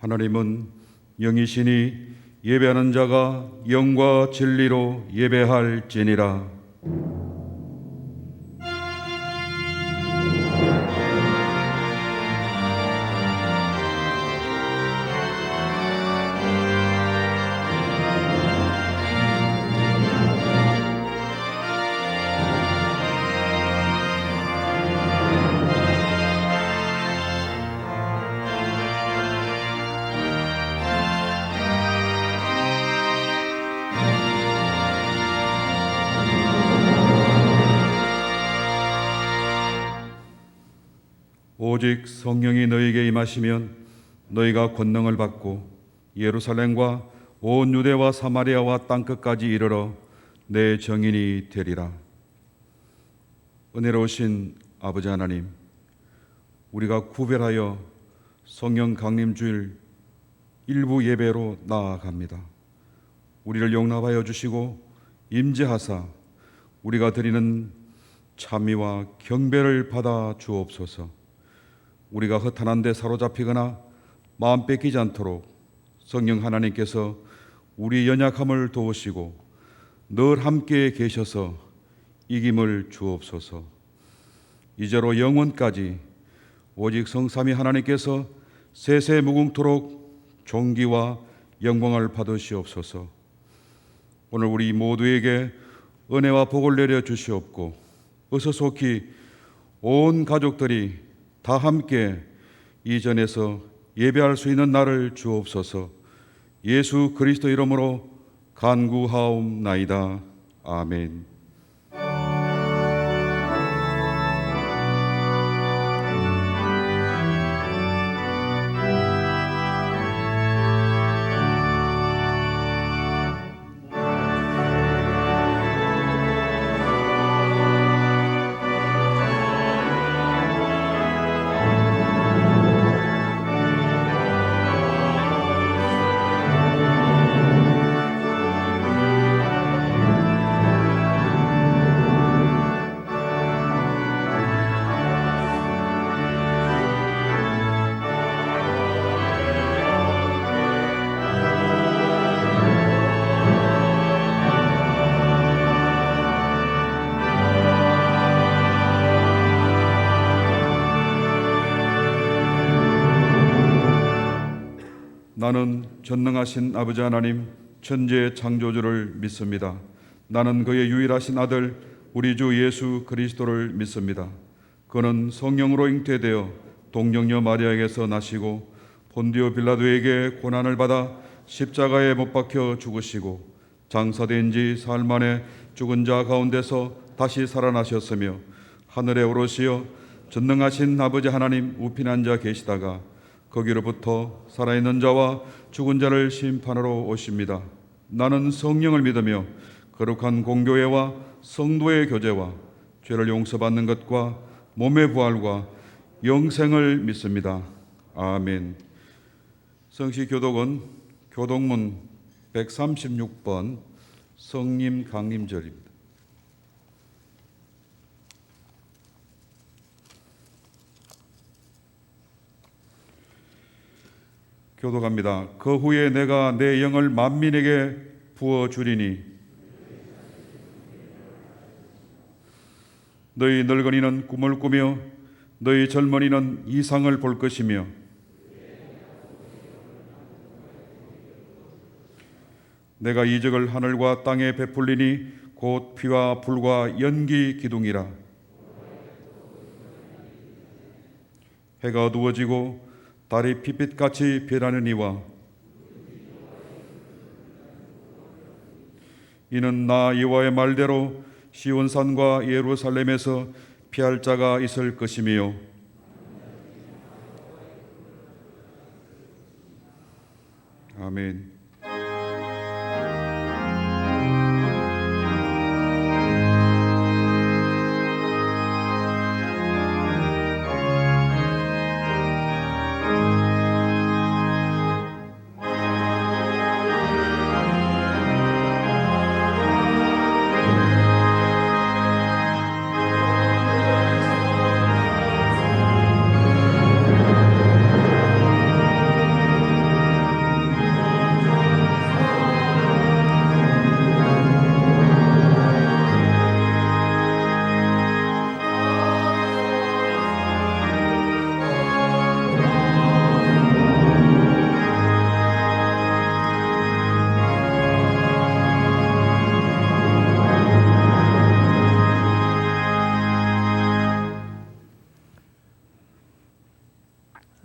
하나님은 영이시니 예배하는 자가 영과 진리로 예배할지니라. 오직 성령이 너희에게 임하시면 너희가 권능을 받고 예루살렘과 온 유대와 사마리아와 땅끝까지 이르러 내 증인이 되리라. 은혜로우신 아버지 하나님, 우리가 구별하여 성령 강림 주일 일부 예배로 나아갑니다. 우리를 용납하여 주시고 임재하사 우리가 드리는 찬미와 경배를 받아 주옵소서. 우리가 허탄한 데 사로잡히거나 마음 뺏기지 않도록 성령 하나님께서 우리 연약함을 도우시고 늘 함께 계셔서 이김을 주옵소서. 이제로 영원까지 오직 성삼위 하나님께서 세세 무궁토록 존귀와 영광을 받으시옵소서. 오늘 우리 모두에게 은혜와 복을 내려 주시옵고 어서 속히 온 가족들이 다 함께 이전에서 예배할 수 있는 날을 주옵소서. 예수 그리스도 이름으로 간구하옵나이다. 아멘. 나는 전능하신 아버지 하나님 천지의 창조주를 믿습니다. 나는 그의 유일하신 아들 우리 주 예수 그리스도를 믿습니다. 그는 성령으로 잉태되어 동정녀 마리아에게서 나시고 본디오 빌라도에게 고난을 받아 십자가에 못 박혀 죽으시고 장사된 지 사흘 만에 죽은 자 가운데서 다시 살아나셨으며 하늘에 오르시어 전능하신 아버지 하나님 우편 앉아 계시다가 거기로부터 살아있는 자와 죽은 자를 심판하러 오십니다. 나는 성령을 믿으며 거룩한 공교회와 성도의 교제와 죄를 용서받는 것과 몸의 부활과 영생을 믿습니다. 아멘. 성시교독은 교독문 136번 성림 강림절입니다. 교독합니다. 그 후에 내가 내 영을 만민에게 부어주리니 너희 늙은이는 꿈을 꾸며 너희 젊은이는 이상을 볼 것이며 내가 이적을 하늘과 땅에 베풀리니 곧 피와 불과 연기 기둥이라. 해가 어두워지고 달이 핏빛같이 변하느니와 이는 나 여호와의 말대로 시온산과 예루살렘에서 피할 자가 있을 것이며 아멘.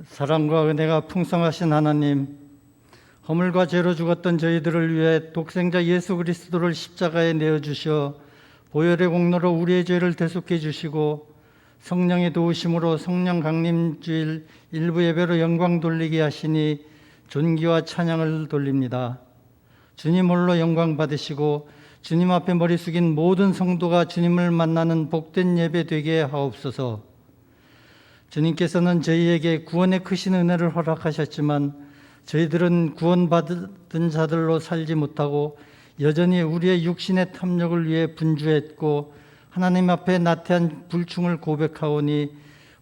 사랑과 은혜가 풍성하신 하나님, 허물과 죄로 죽었던 저희들을 위해 독생자 예수 그리스도를 십자가에 내어주셔 보혈의 공로로 우리의 죄를 대속해 주시고 성령의 도우심으로 성령 강림주일 일부 예배로 영광 돌리게 하시니 존귀와 찬양을 돌립니다. 주님 홀로 영광 받으시고 주님 앞에 머리 숙인 모든 성도가 주님을 만나는 복된 예배 되게 하옵소서. 주님께서는 저희에게 구원의 크신 은혜를 허락하셨지만 저희들은 구원받은 자들로 살지 못하고 여전히 우리의 육신의 탐욕을 위해 분주했고 하나님 앞에 나태한 불충을 고백하오니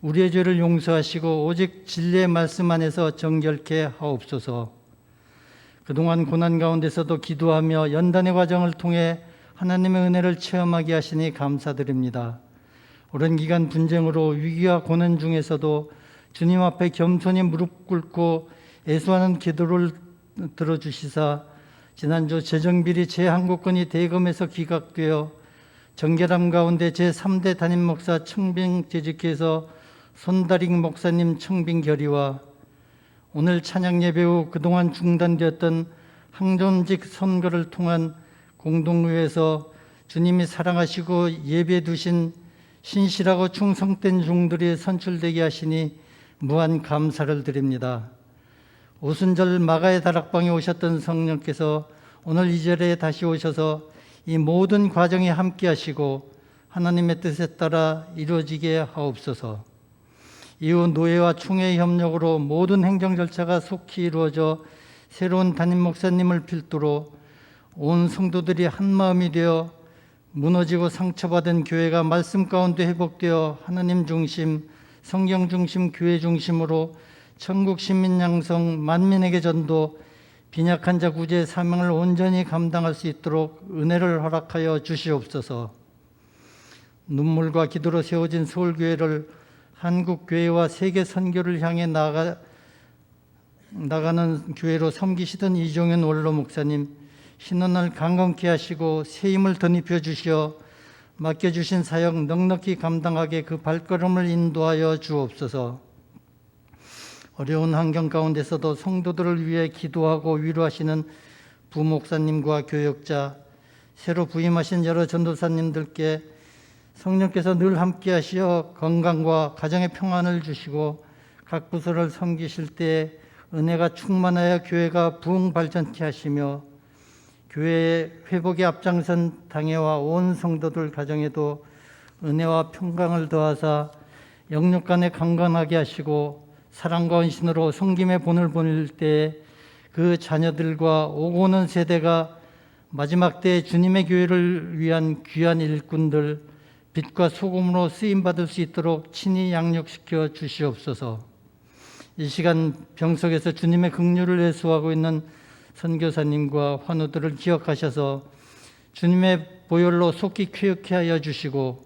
우리의 죄를 용서하시고 오직 진리의 말씀 안에서 정결케 하옵소서. 그동안 고난 가운데서도 기도하며 연단의 과정을 통해 하나님의 은혜를 체험하게 하시니 감사드립니다. 오랜 기간 분쟁으로 위기와 고난 중에서도 주님 앞에 겸손히 무릎 꿇고 애수하는 기도를 들어주시사 지난주 재정비리 제1구건이 대검에서 기각되어 정결함 가운데 제3대 담임 목사 청빙 재직해서 손다링 목사님 청빙 결의와 오늘 찬양 예배 후 그동안 중단되었던 항존직 선거를 통한 공동회에서 주님이 사랑하시고 예배에 두신 신실하고 충성된 종들이 선출되게 하시니 무한 감사를 드립니다. 오순절 마가의 다락방에 오셨던 성령께서 오늘 이 자리에 다시 오셔서 이 모든 과정에 함께 하시고 하나님의 뜻에 따라 이루어지게 하옵소서. 이후 노예와 총회의 협력으로 모든 행정 절차가 속히 이루어져 새로운 담임 목사님을 필두로 온 성도들이 한마음이 되어 무너지고 상처받은 교회가 말씀 가운데 회복되어 하나님 중심, 성경 중심, 교회 중심으로 천국 시민 양성, 만민에게 전도, 빈약한 자 구제의 사명을 온전히 감당할 수 있도록 은혜를 허락하여 주시옵소서. 눈물과 기도로 세워진 서울교회를 한국교회와 세계 선교를 향해 나가는 교회로 섬기시던 이종현 원로 목사님, 신원을 강건케 하시고 새 힘을 덧입혀 주시어 맡겨주신 사역 넉넉히 감당하게 그 발걸음을 인도하여 주옵소서. 어려운 환경 가운데서도 성도들을 위해 기도하고 위로하시는 부목사님과 교역자, 새로 부임하신 여러 전도사님들께 성령께서 늘 함께 하시어 건강과 가정의 평안을 주시고 각 부서를 섬기실 때 은혜가 충만하여 교회가 부흥 발전케 하시며 교회의 회복에 앞장선 당회와 온 성도들 가정에도 은혜와 평강을 더하사 영육간에 강건하게 하시고 사랑과 헌신으로 섬김의 본을 보낼 때 그 자녀들과 오고 오는 세대가 마지막 때 주님의 교회를 위한 귀한 일꾼들, 빛과 소금으로 쓰임받을 수 있도록 친히 양육시켜 주시옵소서. 이 시간 병석에서 주님의 긍휼을 회수하고 있는 선교사님과 환우들을 기억하셔서 주님의 보혈로 속히 쾌역케 하여 주시고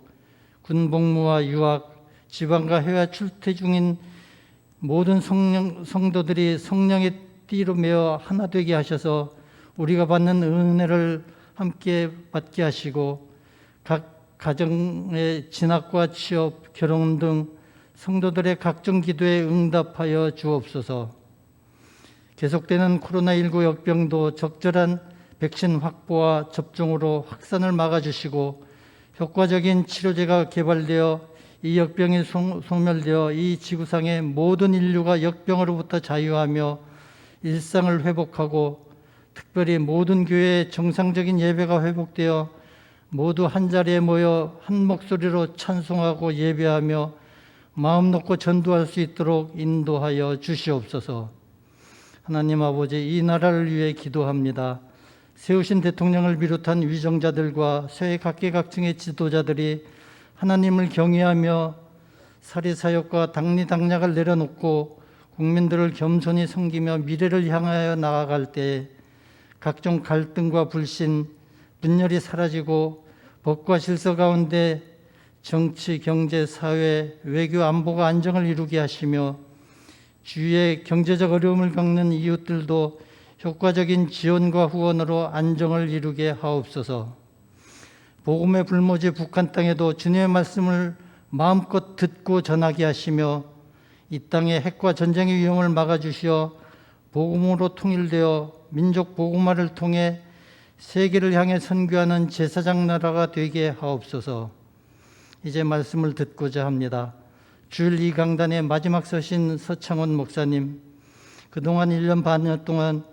군복무와 유학, 지방과 해외 출퇴 중인 모든 성도들이 성령의 띠로 메어 하나 되게 하셔서 우리가 받는 은혜를 함께 받게 하시고 각 가정의 진학과 취업, 결혼 등 성도들의 각종 기도에 응답하여 주옵소서. 계속되는 코로나19 역병도 적절한 백신 확보와 접종으로 확산을 막아주시고 효과적인 치료제가 개발되어 이 역병이 소멸되어 이 지구상의 모든 인류가 역병으로부터 자유하며 일상을 회복하고 특별히 모든 교회의 정상적인 예배가 회복되어 모두 한자리에 모여 한 목소리로 찬송하고 예배하며 마음 놓고 전도할 수 있도록 인도하여 주시옵소서. 하나님 아버지, 이 나라를 위해 기도합니다. 세우신 대통령을 비롯한 위정자들과 사회 각계각층의 지도자들이 하나님을 경외하며 사리사욕과 당리당략을 내려놓고 국민들을 겸손히 섬기며 미래를 향하여 나아갈 때 각종 갈등과 불신, 분열이 사라지고 법과 질서 가운데 정치, 경제, 사회, 외교, 안보가 안정을 이루게 하시며 주위의 경제적 어려움을 겪는 이웃들도 효과적인 지원과 후원으로 안정을 이루게 하옵소서. 복음의 불모지 북한 땅에도 주님의 말씀을 마음껏 듣고 전하게 하시며 이 땅의 핵과 전쟁의 위험을 막아주시어 복음으로 통일되어 민족 복음화를 통해 세계를 향해 선교하는 제사장 나라가 되게 하옵소서. 이제 말씀을 듣고자 합니다. 주일 이 강단의 마지막 서신 서창원 목사님, 그동안 1년 반여 동안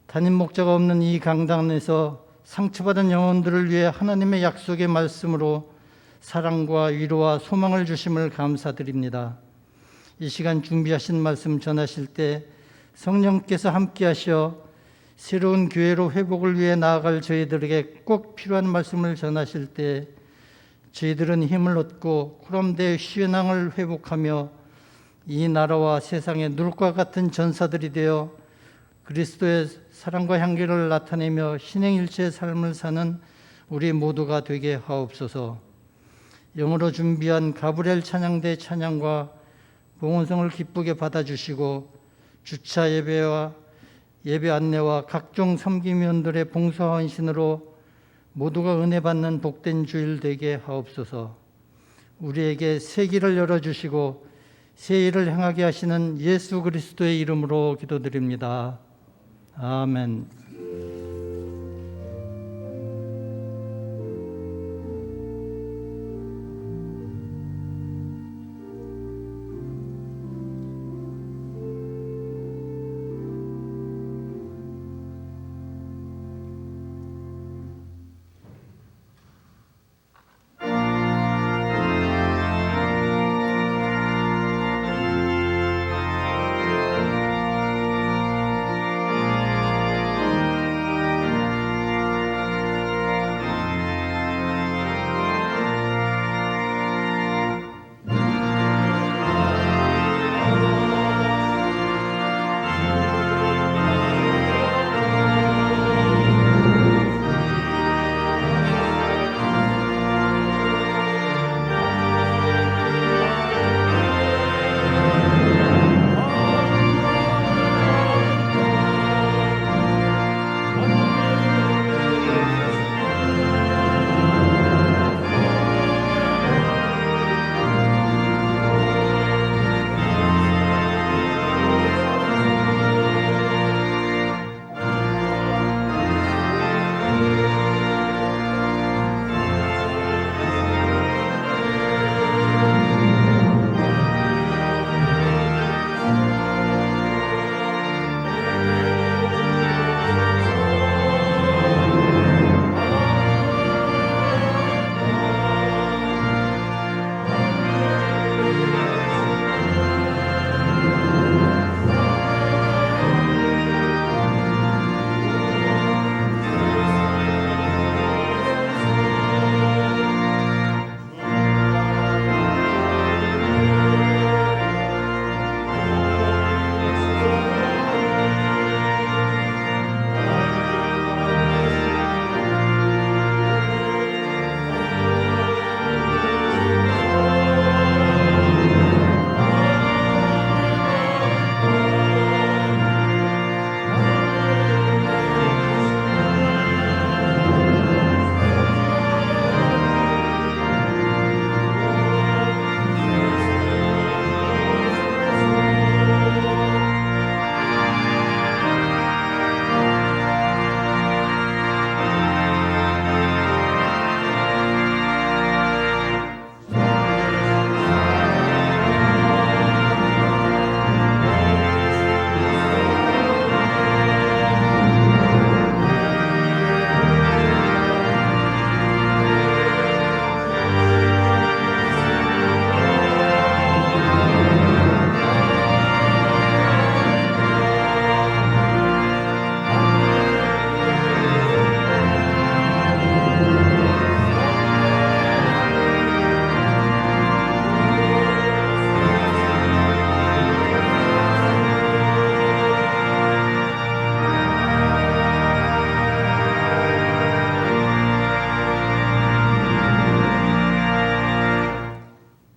담임 목자가 없는 이 강단에서 상처받은 영혼들을 위해 하나님의 약속의 말씀으로 사랑과 위로와 소망을 주심을 감사드립니다. 이 시간 준비하신 말씀 전하실 때 성령께서 함께 하셔 새로운 교회로 회복을 위해 나아갈 저희들에게 꼭 필요한 말씀을 전하실 때 저희들은 힘을 얻고 코람대의 신앙을 회복하며 이 나라와 세상의 누룩과 같은 전사들이 되어 그리스도의 사랑과 향기를 나타내며 신행일체의 삶을 사는 우리 모두가 되게 하옵소서. 영어로 준비한 가브리엘 찬양대 찬양과 봉헌성을 기쁘게 받아주시고 주차 예배와 예배 안내와 각종 섬김위원들의 봉사와 헌신으로 모두가 은혜 받는 복된 주일 되게 하옵소서. 우리에게 새 길을 열어주시고 새 일을 행하게 하시는 예수 그리스도의 이름으로 기도드립니다. 아멘.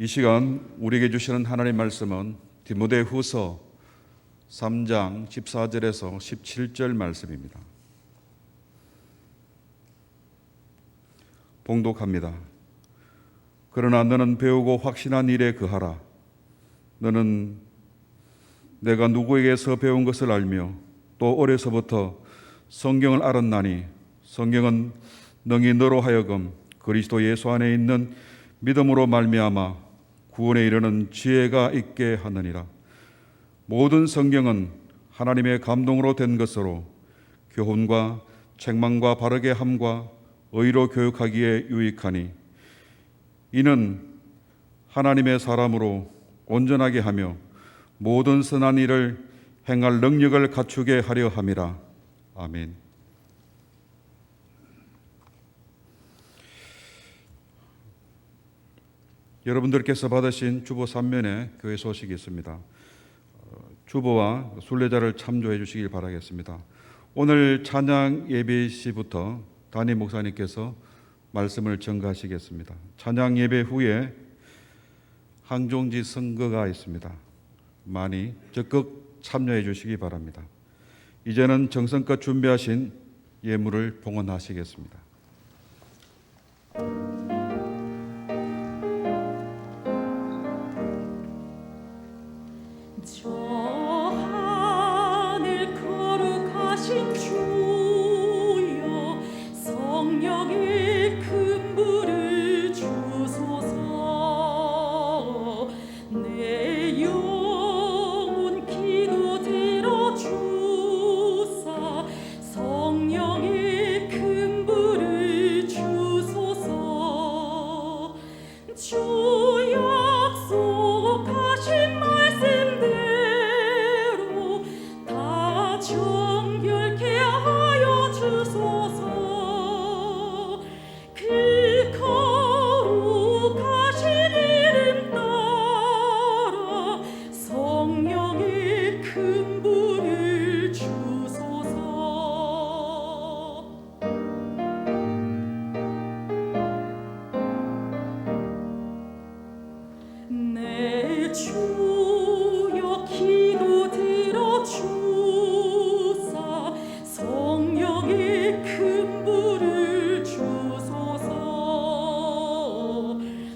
이 시간 우리에게 주시는 하나님의 말씀은 디모데후서 3장 14절에서 17절 말씀입니다. 봉독합니다. 그러나 너는 배우고 확신한 일에 거하라. 너는 내가 누구에게서 배운 것을 알며 또 어려서부터 성경을 알았나니 성경은 능히 너로 하여금 그리스도 예수 안에 있는 믿음으로 말미암아 구원에 이르는 지혜가 있게 하느니라. 모든 성경은 하나님의 감동으로 된 것으로 교훈과 책망과 바르게 함과 의로 교육하기에 유익하니 이는 하나님의 사람으로 온전하게 하며 모든 선한 일을 행할 능력을 갖추게 하려 함이라. 아멘. 여러분들께서 받으신 주보 3면에 교회 소식이 있습니다. 주보와 순례자를 참조해 주시길 바라겠습니다. 오늘 찬양 예배 시부터 담임 목사님께서 말씀을 전가하시겠습니다. 찬양 예배 후에 항종지 선거가 있습니다. 많이 적극 참여해 주시기 바랍니다. 이제는 정성껏 준비하신 예물을 봉헌하시겠습니다. 저 하늘 거룩하신 주여 성령의 큰 불을 주소서 내 영혼 기도 들어주사 성령의 큰 불을 주소서 주 약속하신 말씀대로 다 정결케 하여 주소서 그 거룩하신 이름 따라 성령의 큰 불을 주소서 내 주여 기도 들어주사 성령의 큰 불을 주소서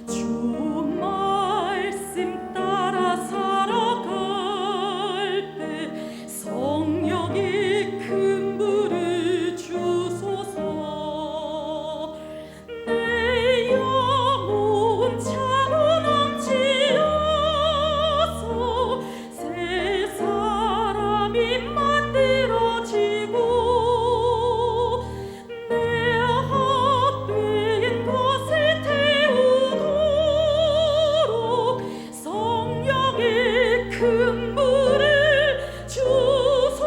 주 말씀 따라 살아갈 때 성령의 큰 불을 주소서 내 영혼 차고 넘치어서 새 사람이 만들어지고 내 헛된 것을 태우도록 성령의 큰 불을 주소서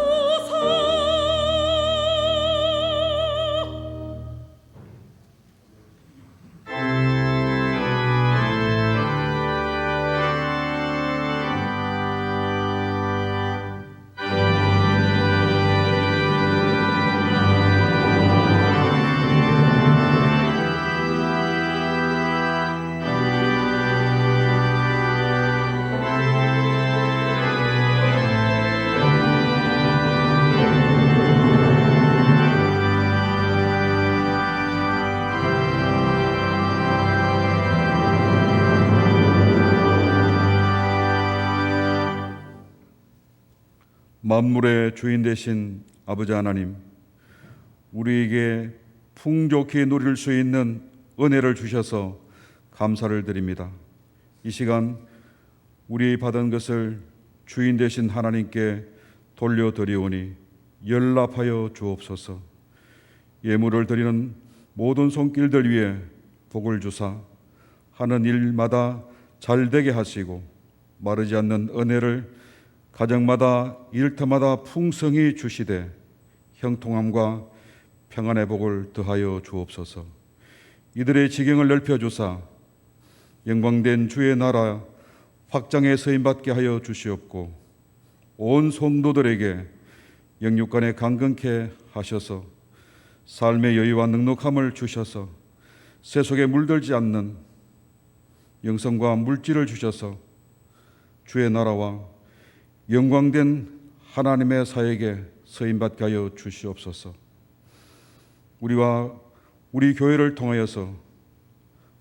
만물의 주인 되신 아버지 하나님, 우리에게 풍족히 누릴 수 있는 은혜를 주셔서 감사를 드립니다. 이 시간 우리 받은 것을 주인 되신 하나님께 돌려드리오니 연락하여 주옵소서. 예물을 드리는 모든 손길들 위에 복을 주사 하는 일마다 잘 되게 하시고 마르지 않는 은혜를 가정마다 일터마다 풍성히 주시되 형통함과 평안의 복을 더하여 주옵소서. 이들의 지경을 넓혀 주사 영광된 주의 나라 확장에 서임받게 하여 주시옵고 온 성도들에게 영육간에 강건케 하셔서 삶의 여유와 넉넉함을 주셔서 세속에 물들지 않는 영성과 물질을 주셔서 주의 나라와 영광된 하나님의 사역에 서임받게 하여 주시옵소서. 우리와 우리 교회를 통하여서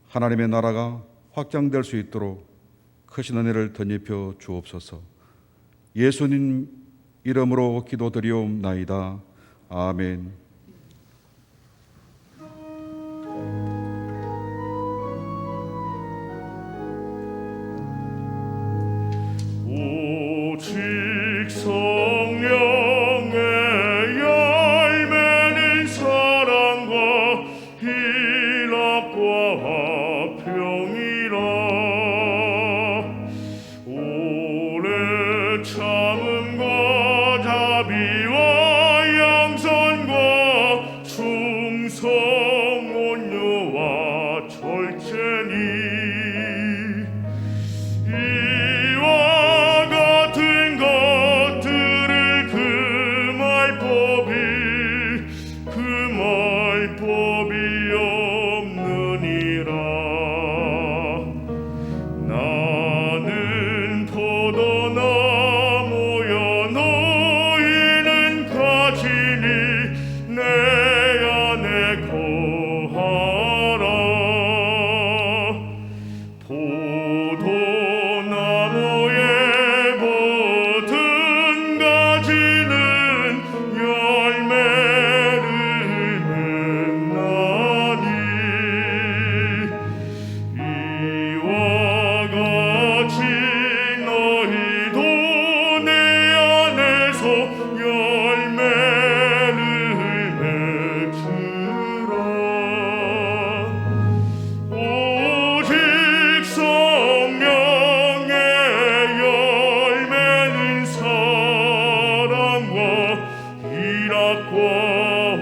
하나님의 나라가 확장될 수 있도록 크신 은혜를 덧입혀 주옵소서. 예수님 이름으로 기도드리옵나이다. 아멘. 오직 성령의 열매는 사랑과 희락과 화평이라. 오래 참음과 자비와 양선과 충성 온유와 절제니 이와 같은 것들을 금할 법이 없느니라. 나는 포도나무여 너희는 가지니 내 안에 거하라. 포도나무의 모든 가지는 열매를 맺나니 이와 같이 너희도 내 안에서 열매를 맺으라. 오직 성령의 열매는 사랑과 희락과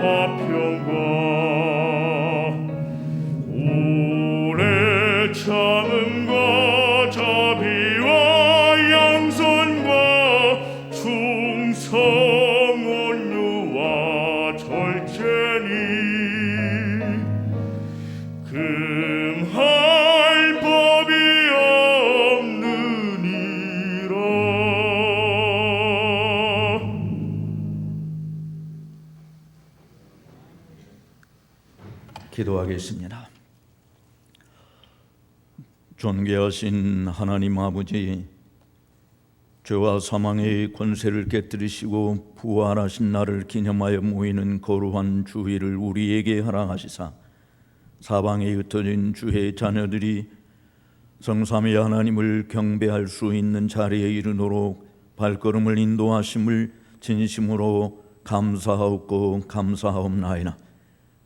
화평과 오래 참음과 자비와 양선과 충성 온유와 절제니 금할 법이 없느니라. 기도하겠습니다. 존귀하신 하나님 아버지, 죄와 사망의 권세를 깨뜨리시고 부활하신 날을 기념하여 모이는 거룩한 주일을 우리에게 허락하시사 사방에 흩어진 주의 자녀들이 성삼위 하나님을 경배할 수 있는 자리에 이르도록 발걸음을 인도하심을 진심으로 감사하옵고 감사하옵나이다.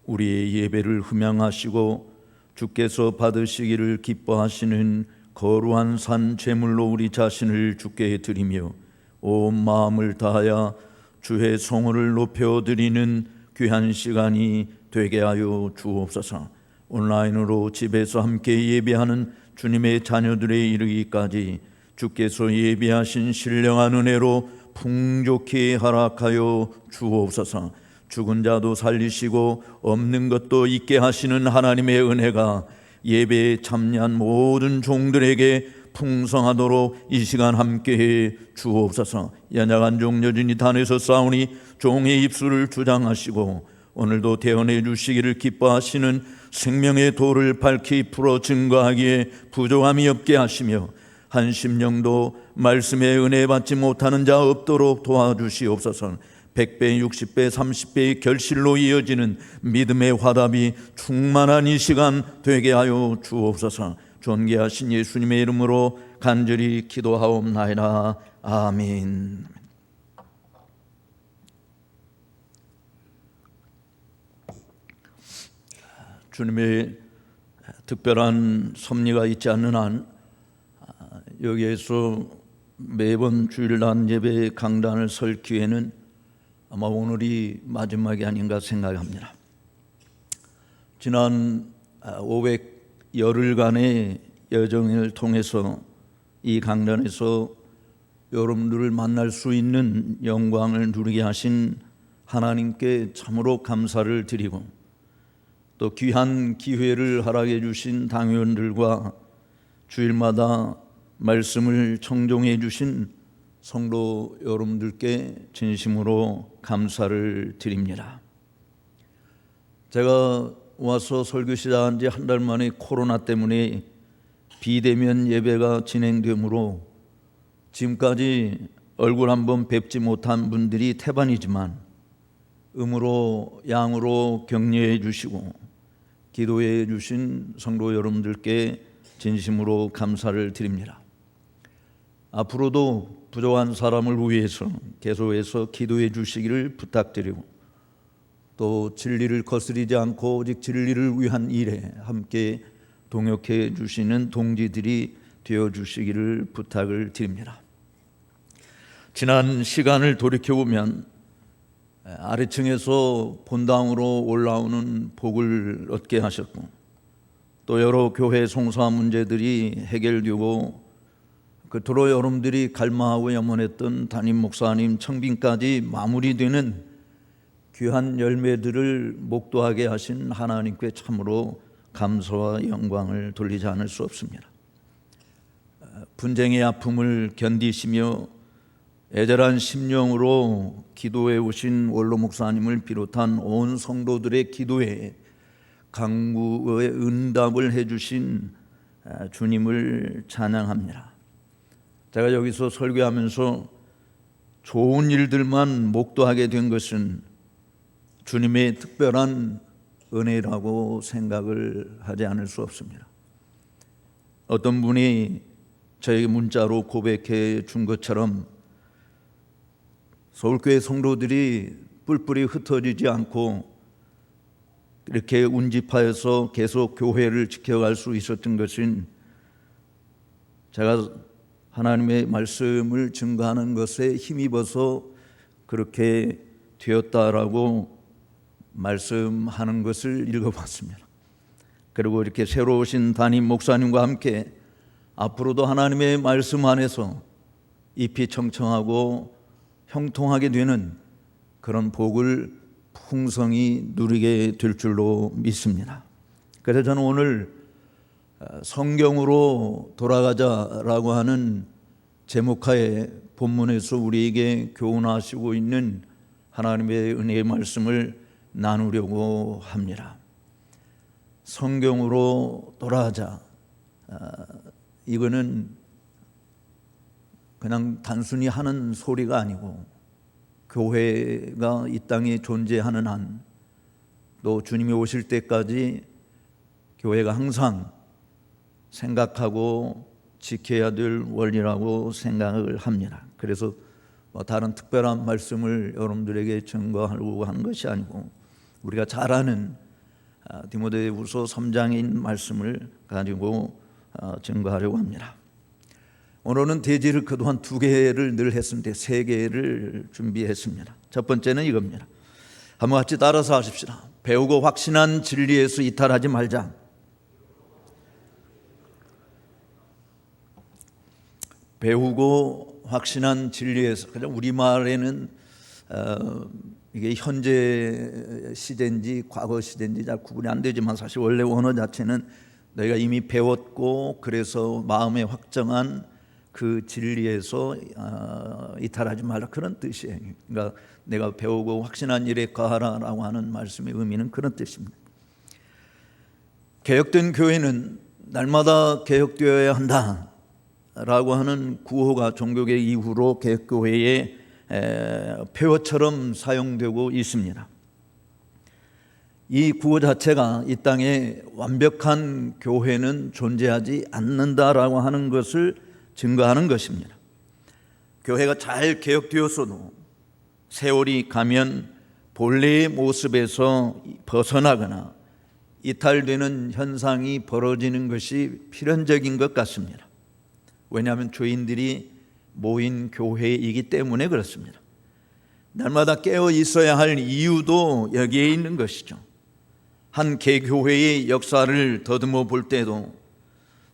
우리의 예배를 흠양하시고 주께서 받으시기를 기뻐하시는 거룩한 산 제물로 우리 자신을 주께 드리며 온 마음을 다하여 주의 성호를 높여드리는 귀한 시간이 되게 하여 주옵소서. 온라인으로 집에서 함께 예배하는 주님의 자녀들의 이르기까지 주께서 예비하신 신령한 은혜로 풍족히 허락하여 주옵소서. 죽은 자도 살리시고 없는 것도 있게 하시는 하나님의 은혜가 예배에 참여한 모든 종들에게 풍성하도록 이 시간 함께해 주옵소서. 연약한 종 여진이 단에서 싸우니 종의 입술을 주장하시고 오늘도 대언해 주시기를 기뻐하시는 생명의 도를 밝히 풀어 증거하기에 부족함이 없게 하시며 한 심령도 말씀의 은혜 받지 못하는 자 없도록 도와주시옵소서. 100배, 60배, 30배의 결실로 이어지는 믿음의 화답이 충만한 이 시간 되게 하여 주옵소서. 존귀하신 예수님의 이름으로 간절히 기도하옵나이다. 아멘. 주님의 특별한 섭리가 있지 않는 한 여기에서 매번 주일날 예배 강단을 설 기회는 아마 오늘이 마지막이 아닌가 생각합니다. 지난 500열흘간의 여정을 통해서 이 강단에서 여러분들을 만날 수 있는 영광을 누리게 하신 하나님께 참으로 감사를 드리고 또 귀한 기회를 허락해 주신 당회원들과 주일마다 말씀을 청종해 주신 성도 여러분들께 진심으로 감사를 드립니다. 제가 와서 설교 시작한 지 한 달 만에 코로나 때문에 비대면 예배가 진행되므로 지금까지 얼굴 한번 뵙지 못한 분들이 태반이지만 음으로 양으로 격려해 주시고 기도해 주신 성도 여러분들께 진심으로 감사를 드립니다. 앞으로도 부족한 사람을 위해서 계속해서 기도해 주시기를 부탁드리고 또 진리를 거스리지 않고 오직 진리를 위한 일에 함께 동역해 주시는 동지들이 되어 주시기를 부탁을 드립니다. 지난 시간을 돌이켜보면 아래층에서 본당으로 올라오는 복을 얻게 하셨고 또 여러 교회 송사 문제들이 해결되고 그토록 여러분들이 갈망하고 염원했던 담임 목사님 청빙까지 마무리되는 귀한 열매들을 목도하게 하신 하나님께 참으로 감사와 영광을 돌리지 않을 수 없습니다. 분쟁의 아픔을 견디시며 애절한 심령으로 기도해 오신 원로 목사님을 비롯한 온 성도들의 기도에 간구의 응답을 해주신 주님을 찬양합니다. 제가 여기서 설교하면서 좋은 일들만 목도하게 된 것은 주님의 특별한 은혜라고 생각을 하지 않을 수 없습니다. 어떤 분이 저에게 문자로 고백해 준 것처럼 서울교회 성도들이 뿔뿔이 흩어지지 않고 이렇게 운집하여서 계속 교회를 지켜갈 수 있었던 것은 제가 하나님의 말씀을 증거하는 것에 힘입어서 그렇게 되었다라고 말씀하는 것을 읽어봤습니다. 그리고 이렇게 새로 오신 담임 목사님과 함께 앞으로도 하나님의 말씀 안에서 잎이 청청하고 형통하게 되는 그런 복을 풍성히 누리게 될 줄로 믿습니다. 그래서 저는 오늘 성경으로 돌아가자라고 하는 제목하에 본문에서 우리에게 교훈하시고 있는 하나님의 은혜의 말씀을 나누려고 합니다. 성경으로 돌아가자. 이거는 그냥 단순히 하는 소리가 아니고 교회가 이 땅에 존재하는 한 또 주님이 오실 때까지 교회가 항상 생각하고 지켜야 될 원리라고 생각을 합니다. 그래서 다른 특별한 말씀을 여러분들에게 증거하려고 하는 것이 아니고 우리가 잘 아는 디모데후서 3장에 있는 말씀을 가지고 증거하려고 합니다. 오늘은 대지를 그동안 2개를 늘 했는데 3개를 준비했습니다. 첫 번째는 이겁니다. 한번 같이 따라서 하십시다. 배우고 확신한 진리에서 이탈하지 말자. 배우고 확신한 진리에서, 그냥 우리말에는 이게 현재 시제인지 과거 시제인지 잘 구분이 안 되지만 사실 원래 원어 자체는 너희가 이미 배웠고 그래서 마음에 확정한 그 진리에서 이탈하지 말라, 그런 뜻이에요. 그러니까 내가 배우고 확신한 일에 거하라라고 하는 말씀의 의미는 그런 뜻입니다. 개혁된 교회는 날마다 개혁되어야 한다라고 하는 구호가 종교개 이후로 개혁교회의 표어처럼 사용되고 있습니다. 이 구호 자체가 이 땅에 완벽한 교회는 존재하지 않는다라고 하는 것을 증거하는 것입니다. 교회가 잘 개혁되었어도 세월이 가면 본래의 모습에서 벗어나거나 이탈되는 현상이 벌어지는 것이 필연적인 것 같습니다. 왜냐하면 죄인들이 모인 교회이기 때문에 그렇습니다. 날마다 깨어 있어야 할 이유도 여기에 있는 것이죠. 한 개교회의 역사를 더듬어 볼 때도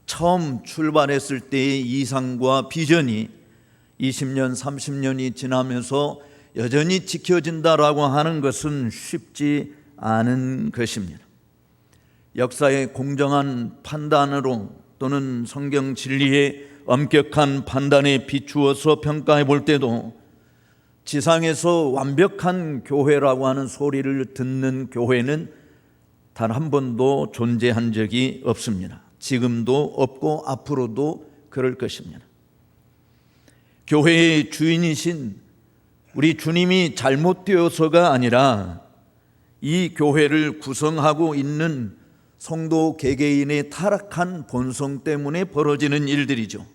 처음 출발했을 때의 이상과 비전이 20년, 30년이 지나면서 여전히 지켜진다라고 하는 것은 쉽지 않은 것입니다. 역사의 공정한 판단으로 또는 성경 진리의 엄격한 판단에 비추어서 평가해 볼 때도 지상에서 완벽한 교회라고 하는 소리를 듣는 교회는 단 한 번도 존재한 적이 없습니다. 지금도 없고 앞으로도 그럴 것입니다. 교회의 주인이신 우리 주님이 잘못되어서가 아니라 이 교회를 구성하고 있는 성도 개개인의 타락한 본성 때문에 벌어지는 일들이죠.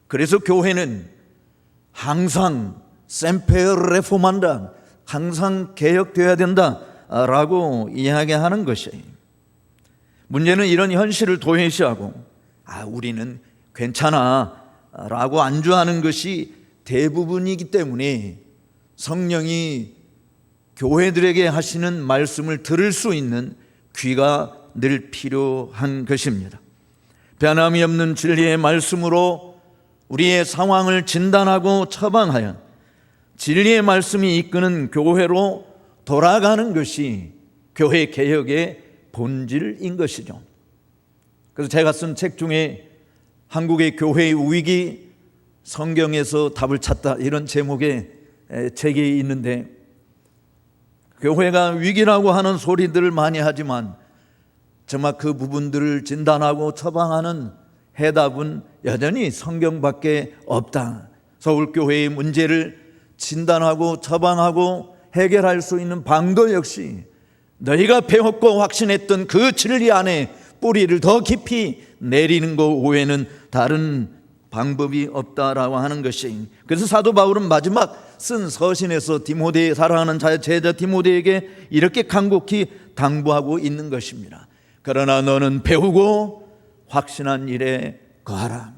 그래서 교회는 항상 semper reformanda, 항상 개혁되어야 된다라고 이야기하는 것이에요. 문제는 이런 현실을 도외시하고 우리는 괜찮아 라고 안주하는 것이 대부분이기 때문에 성령이 교회들에게 하시는 말씀을 들을 수 있는 귀가 늘 필요한 것입니다. 변함이 없는 진리의 말씀으로 우리의 상황을 진단하고 처방하여 진리의 말씀이 이끄는 교회로 돌아가는 것이 교회 개혁의 본질인 것이죠. 그래서 제가 쓴 책 중에 한국의 교회의 위기, 성경에서 답을 찾다, 이런 제목의 책이 있는데, 교회가 위기라고 하는 소리들을 많이 하지만 정말 그 부분들을 진단하고 처방하는 해답은 여전히 성경밖에 없다. 서울교회의 문제를 진단하고 처방하고 해결할 수 있는 방도 역시 너희가 배웠고 확신했던 그 진리 안에 뿌리를 더 깊이 내리는 것 외에는 다른 방법이 없다라고 하는 것이. 그래서 사도 바울은 마지막 쓴 서신에서 디모데, 사랑하는 제자 디모데에게 이렇게 간곡히 당부하고 있는 것입니다. 그러나 너는 배우고 확신한 일에 거하라.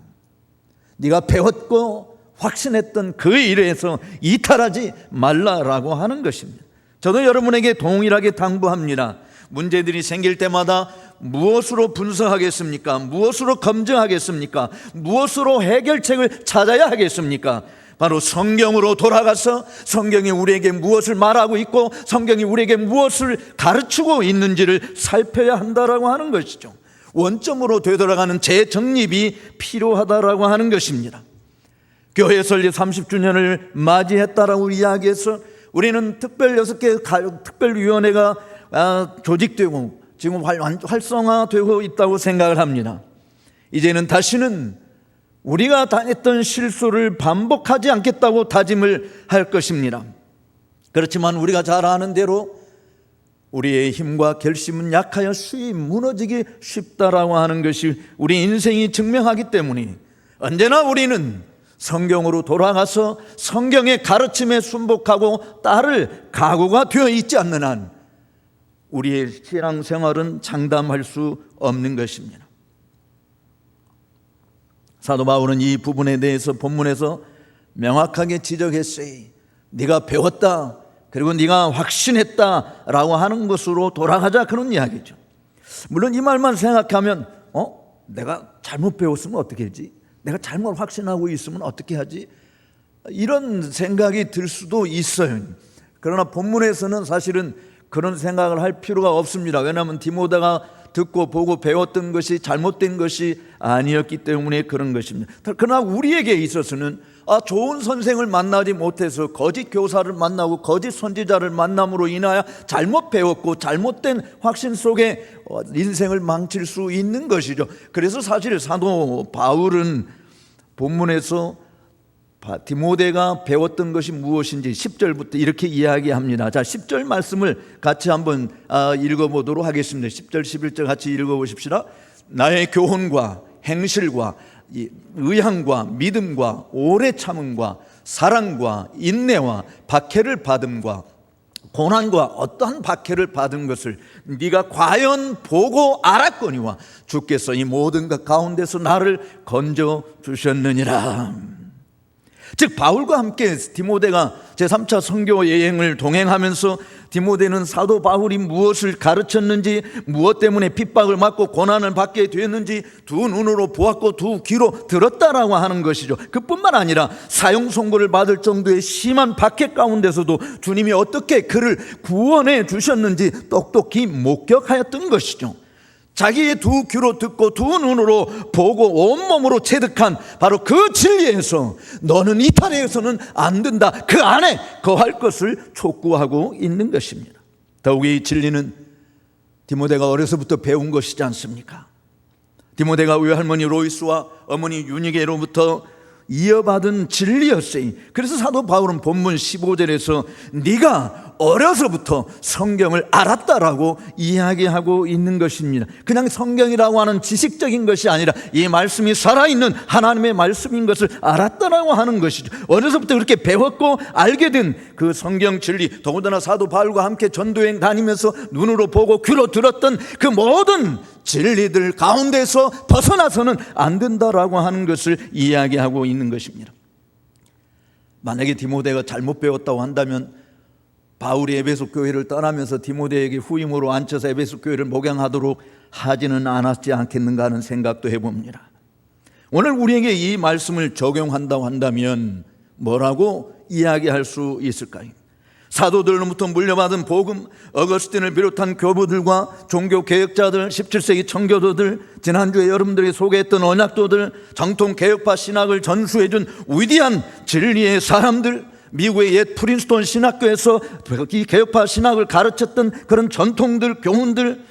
네가 배웠고 확신했던 그 일에서 이탈하지 말라라고 하는 것입니다. 저도 여러분에게 동일하게 당부합니다. 문제들이 생길 때마다 무엇으로 분석하겠습니까? 무엇으로 검증하겠습니까? 무엇으로 해결책을 찾아야 하겠습니까? 바로 성경으로 돌아가서 성경이 우리에게 무엇을 말하고 있고 성경이 우리에게 무엇을 가르치고 있는지를 살펴야 한다라고 하는 것이죠. 원점으로 되돌아가는 재정립이 필요하다라고 하는 것입니다. 교회 설립 30주년을 맞이했다라고 이야기해서 우리는 특별 6개 특별위원회가 조직되고 지금 활성화되고 있다고 생각을 합니다. 이제는 다시는 우리가 했던 실수를 반복하지 않겠다고 다짐을 할 것입니다. 그렇지만 우리가 잘 아는 대로 우리의 힘과 결심은 약하여 쉽이 무너지기 쉽다라고 하는 것이 우리 인생이 증명하기 때문에 언제나 우리는 성경으로 돌아가서 성경의 가르침에 순복하고 따를 각오가 되어 있지 않는 한 우리의 신앙생활은 장담할 수 없는 것입니다. 사도 바울은 이 부분에 대해서 본문에서 명확하게 지적했어요. 네가 배웠다, 그리고 네가 확신했다라고 하는 것으로 돌아가자, 그런 이야기죠. 물론 이 말만 생각하면 내가 잘못 배웠으면 어떻게 하지? 내가 잘못 확신하고 있으면 어떻게 하지? 이런 생각이 들 수도 있어요. 그러나 본문에서는 사실은 그런 생각을 할 필요가 없습니다. 왜냐하면 디모데가 듣고 보고 배웠던 것이 잘못된 것이 아니었기 때문에 그런 것입니다. 그러나 우리에게 있어서는 좋은 선생을 만나지 못해서 거짓 교사를 만나고 거짓 선지자를 만남으로 인하여 잘못 배웠고 잘못된 확신 속에 인생을 망칠 수 있는 것이죠. 그래서 사실 사도 바울은 본문에서 디모데가 배웠던 것이 무엇인지 10절부터 이렇게 이야기합니다. 자, 10절 말씀을 같이 한번 읽어보도록 하겠습니다. 10절 11절 같이 읽어보십시다. 나의 교훈과 행실과 의향과 믿음과 오래 참음과 사랑과 인내와 박해를 받음과 고난과 어떠한 박해를 받은 것을 네가 과연 보고 알았거니와 주께서 이 모든 것 가운데서 나를 건져 주셨느니라. 즉 바울과 함께 디모데가 제3차 선교 여행을 동행하면서 디모데는 사도 바울이 무엇을 가르쳤는지, 무엇 때문에 핍박을 맞고 고난을 받게 되었는지 두 눈으로 보았고 두 귀로 들었다라고 하는 것이죠. 그뿐만 아니라 사형 선고를 받을 정도의 심한 박해 가운데서도 주님이 어떻게 그를 구원해 주셨는지 똑똑히 목격하였던 것이죠. 자기의 두 귀로 듣고 두 눈으로 보고 온몸으로 체득한 바로 그 진리에서 너는 이탈해서는 안 된다, 그 안에 거할 것을 촉구하고 있는 것입니다. 더욱이 이 진리는 디모데가 어려서부터 배운 것이지 않습니까? 디모데가 외할머니 로이스와 어머니 유니게로부터 이어받은 진리였어요. 그래서 사도 바울은 본문 15절에서 네가 어려서부터 성경을 알았다라고 이야기하고 있는 것입니다. 그냥 성경이라고 하는 지식적인 것이 아니라 이 말씀이 살아있는 하나님의 말씀인 것을 알았다라고 하는 것이죠. 어려서부터 그렇게 배웠고 알게 된 그 성경 진리, 더군다나 사도 바울과 함께 전도여행 다니면서 눈으로 보고 귀로 들었던 그 모든 진리들 가운데서 벗어나서는 안 된다라고 하는 것을 이야기하고 있는 것입니다. 만약에 디모데가 잘못 배웠다고 한다면 바울이 에베소 교회를 떠나면서 디모데에게 후임으로 앉혀서 에베소 교회를 목양하도록 하지는 않았지 않겠는가 하는 생각도 해봅니다. 오늘 우리에게 이 말씀을 적용한다고 한다면 뭐라고 이야기할 수 있을까요? 사도들로부터 물려받은 복음, 어거스틴을 비롯한 교부들과 종교개혁자들, 17세기 청교도들, 지난주에 여러분들이 소개했던 언약도들, 정통개혁파 신학을 전수해준 위대한 진리의 사람들, 미국의 옛 프린스턴 신학교에서 이 개혁파 신학을 가르쳤던 그런 전통들, 교훈들,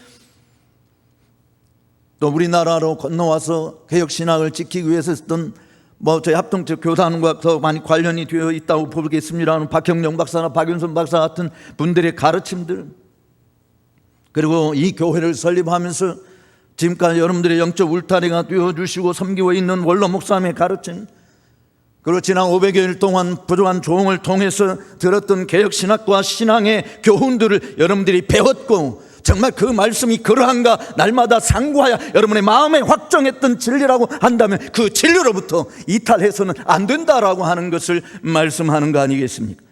또 우리나라로 건너와서 개혁신학을 지키기 위해서 썼던 저희 합동체 교단과 더 많이 관련이 되어 있다고 보겠습니다만 박형령 박사나 박윤선 박사 같은 분들의 가르침들, 그리고 이 교회를 설립하면서 지금까지 여러분들의 영적 울타리가 되어주시고 섬기고 있는 원로 목사님의 가르침, 그리고 지난 500여일 동안 부족한 조언을 통해서 들었던 개혁신학과 신앙의 교훈들을 여러분들이 배웠고 정말 그 말씀이 그러한가 날마다 상고하여 여러분의 마음에 확정했던 진리라고 한다면 그 진리로부터 이탈해서는 안 된다라고 하는 것을 말씀하는 거 아니겠습니까?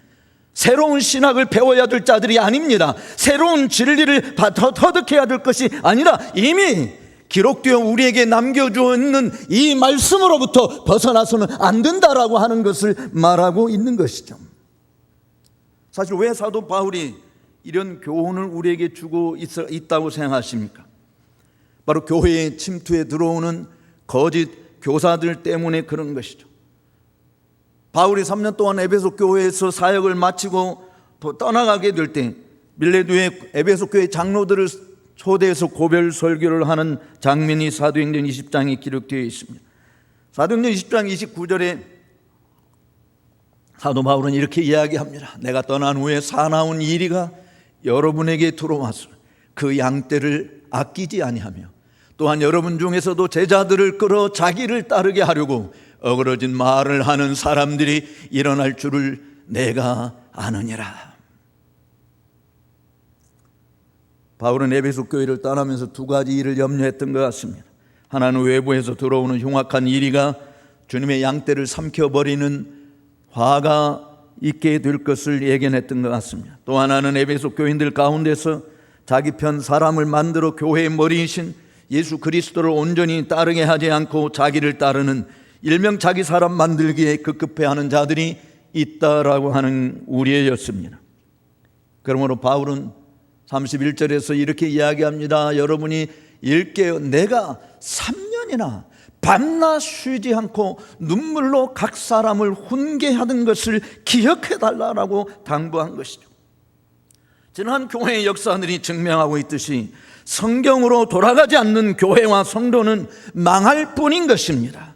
새로운 신학을 배워야 될 자들이 아닙니다. 새로운 진리를 터득해야 될 것이 아니라 이미 기록되어 우리에게 남겨주어 있는 이 말씀으로부터 벗어나서는 안 된다라고 하는 것을 말하고 있는 것이죠. 사실 왜 사도 바울이 이런 교훈을 우리에게 주고 있다고 생각하십니까? 바로 교회의 침투에 들어오는 거짓 교사들 때문에 그런 것이죠. 바울이 3년 동안 에베소 교회에서 사역을 마치고 떠나가게 될 때 밀레도의 에베소 교회 장로들을 초대해서 고별 설교를 하는 장면이 사도행전 20장에 기록되어 있습니다. 사도행전 20장 29절에 사도 바울은 이렇게 이야기합니다. 내가 떠난 후에 사나운 이리가 여러분에게 들어와서 그 양떼를 아끼지 아니하며 또한 여러분 중에서도 제자들을 끌어 자기를 따르게 하려고 어그러진 말을 하는 사람들이 일어날 줄을 내가 아느니라. 바울은 에베소 교회를 떠나면서 두 가지 일을 염려했던 것 같습니다. 하나는 외부에서 들어오는 흉악한 이리가 주님의 양떼를 삼켜버리는 화가 있게 될 것을 예견했던 것 같습니다. 또 하나는 에베소 교인들 가운데서 자기 편 사람을 만들어 교회의 머리이신 예수 그리스도를 온전히 따르게 하지 않고 자기를 따르는 일명 자기 사람 만들기에 급급해하는 자들이 있다라고 하는 우려였습니다. 그러므로 바울은 31절에서 이렇게 이야기합니다. 여러분이 일깨어 내가 3년이나 밤낮 쉬지 않고 눈물로 각 사람을 훈계하던 것을 기억해달라고 당부한 것이죠. 지난 교회의 역사들이 증명하고 있듯이 성경으로 돌아가지 않는 교회와 성도는 망할 뿐인 것입니다.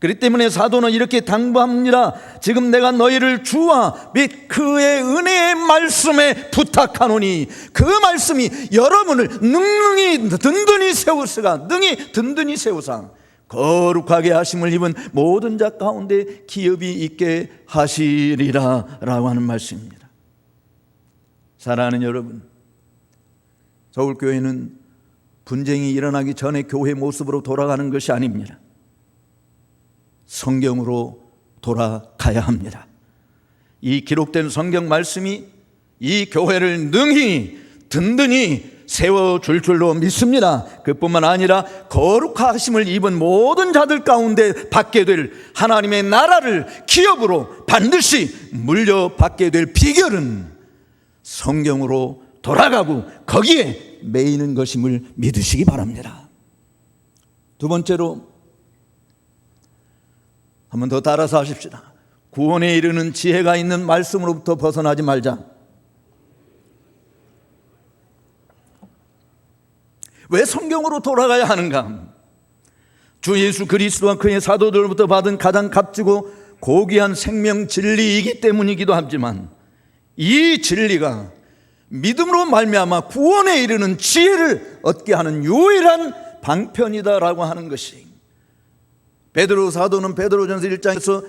그렇기 때문에 사도는 이렇게 당부합니다. 지금 내가 너희를 주와 및 그의 은혜의 말씀에 부탁하노니 그 말씀이 여러분을 능히 든든히 세우사 거룩하게 하심을 입은 모든 자 가운데 기업이 있게 하시리라 라고 하는 말씀입니다. 사랑하는 여러분, 서울교회는 분쟁이 일어나기 전에 교회 모습으로 돌아가는 것이 아닙니다. 성경으로 돌아가야 합니다. 이 기록된 성경 말씀이 이 교회를 능히 든든히 세워줄 줄로 믿습니다. 그뿐만 아니라 거룩하심을 입은 모든 자들 가운데 받게 될 하나님의 나라를 기업으로 반드시 물려받게 될 비결은 성경으로 돌아가고 거기에 매이는 것임을 믿으시기 바랍니다. 두 번째로 한 번 더 따라서 하십시다. 구원에 이르는 지혜가 있는 말씀으로부터 벗어나지 말자. 왜 성경으로 돌아가야 하는가? 주 예수 그리스도와 그의 사도들로부터 받은 가장 값지고 고귀한 생명 진리이기 때문이기도 하지만, 이 진리가 믿음으로 말미암아 구원에 이르는 지혜를 얻게 하는 유일한 방편이다라고 하는 것이, 베드로 사도는 베드로전서 1장에서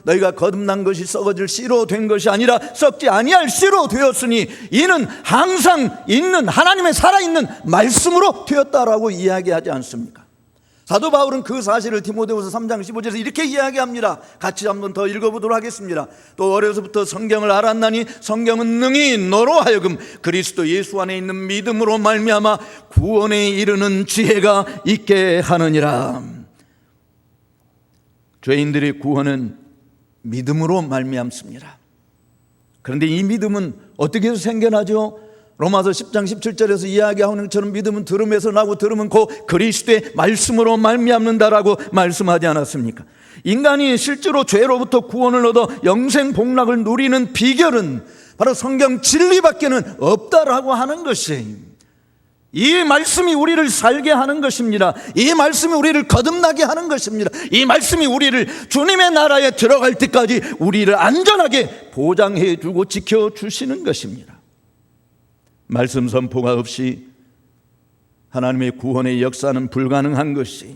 너희가 거듭난 것이 썩어질 씨로 된 것이 아니라 썩지 아니할 씨로 되었으니 이는 항상 있는 하나님의 살아있는 말씀으로 되었다라고 이야기하지 않습니까? 사도 바울은 그 사실을 디모데후서 3장 15절에서 이렇게 이야기합니다. 같이 한번 더 읽어보도록 하겠습니다. 또 어려서부터 성경을 알았나니 성경은 능히 너로 하여금 그리스도 예수 안에 있는 믿음으로 말미암아 구원에 이르는 지혜가 있게 하느니라. 죄인들의 구원은 믿음으로 말미암습니다. 그런데 이 믿음은 어떻게 해서 생겨나죠? 로마서 10장 17절에서 이야기하는 것처럼 믿음은 들음에서 나고 들음은 곧 그리스도의 말씀으로 말미암는다라고 말씀하지 않았습니까? 인간이 실제로 죄로부터 구원을 얻어 영생 복락을 누리는 비결은 바로 성경 진리밖에는 없다라고 하는 것이, 이 말씀이 우리를 살게 하는 것입니다. 이 말씀이 우리를 거듭나게 하는 것입니다. 이 말씀이 우리를 주님의 나라에 들어갈 때까지 우리를 안전하게 보장해 주고 지켜주시는 것입니다. 말씀 선포가 없이 하나님의 구원의 역사는 불가능한 것이,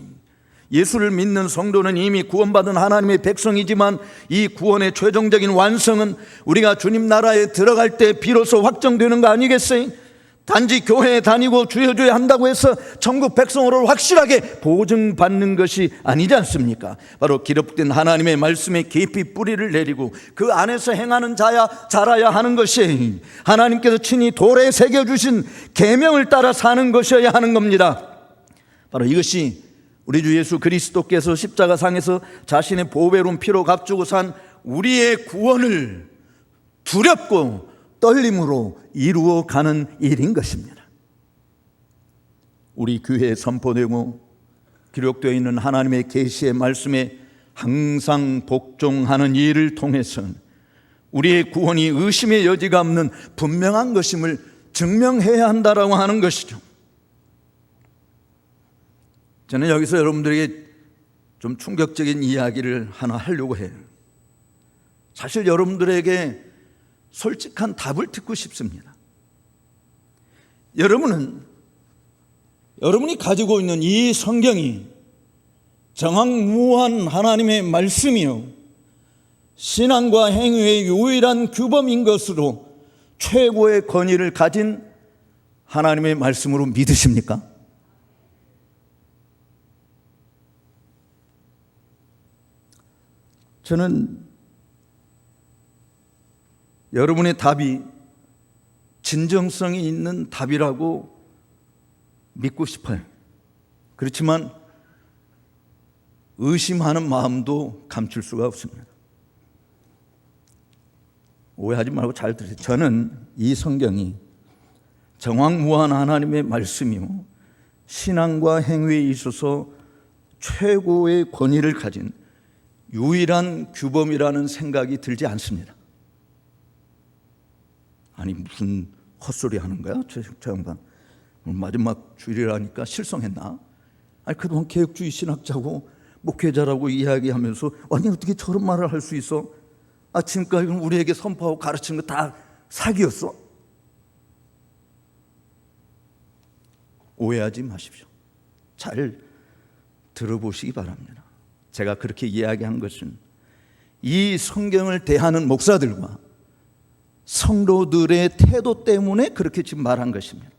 예수를 믿는 성도는 이미 구원받은 하나님의 백성이지만 이 구원의 최종적인 완성은 우리가 주님 나라에 들어갈 때 비로소 확정되는 거 아니겠어요? 단지 교회에 다니고 주여주여 한다고 해서 천국 백성으로 확실하게 보증받는 것이 아니지 않습니까? 바로 기록된 하나님의 말씀에 깊이 뿌리를 내리고 그 안에서 행하는 자라야 하는 것이, 하나님께서 친히 돌에 새겨주신 계명을 따라 사는 것이어야 하는 겁니다. 바로 이것이 우리 주 예수 그리스도께서 십자가상에서 자신의 보배로운 피로 값주고 산 우리의 구원을 두렵고 떨림으로 이루어가는 일인 것입니다. 우리 교회에 선포되고 기록되어 있는 하나님의 계시의 말씀에 항상 복종하는 일을 통해서는 우리의 구원이 의심의 여지가 없는 분명한 것임을 증명해야 한다라고 하는 것이죠. 저는 여기서 여러분들에게 좀 충격적인 이야기를 하나 하려고 해요. 사실 여러분들에게 솔직한 답을 듣고 싶습니다. 여러분이 가지고 있는 이 성경이 정확무한 하나님의 말씀이요, 신앙과 행위의 유일한 규범인 것으로 최고의 권위를 가진 하나님의 말씀으로 믿으십니까? 저는 여러분의 답이 진정성이 있는 답이라고 믿고 싶어요. 그렇지만 의심하는 마음도 감출 수가 없습니다. 오해하지 말고 잘 들으세요. 저는 이 성경이 정확무한 하나님의 말씀이요, 신앙과 행위에 있어서 최고의 권위를 가진 유일한 규범이라는 생각이 들지 않습니다. 아니 무슨 헛소리 하는 거야? 저 양반 마지막 주일이라니까 실성했나? 아니 그동안 개혁주의 신학자고 목회자라고 이야기하면서 아니 어떻게 저런 말을 할 수 있어? 지금까지 우리에게 선포하고 가르친 거 다 사기였어? 오해하지 마십시오. 잘 들어보시기 바랍니다. 제가 그렇게 이야기한 것은 이 성경을 대하는 목사들과 성도들의 태도 때문에 그렇게 지금 말한 것입니다.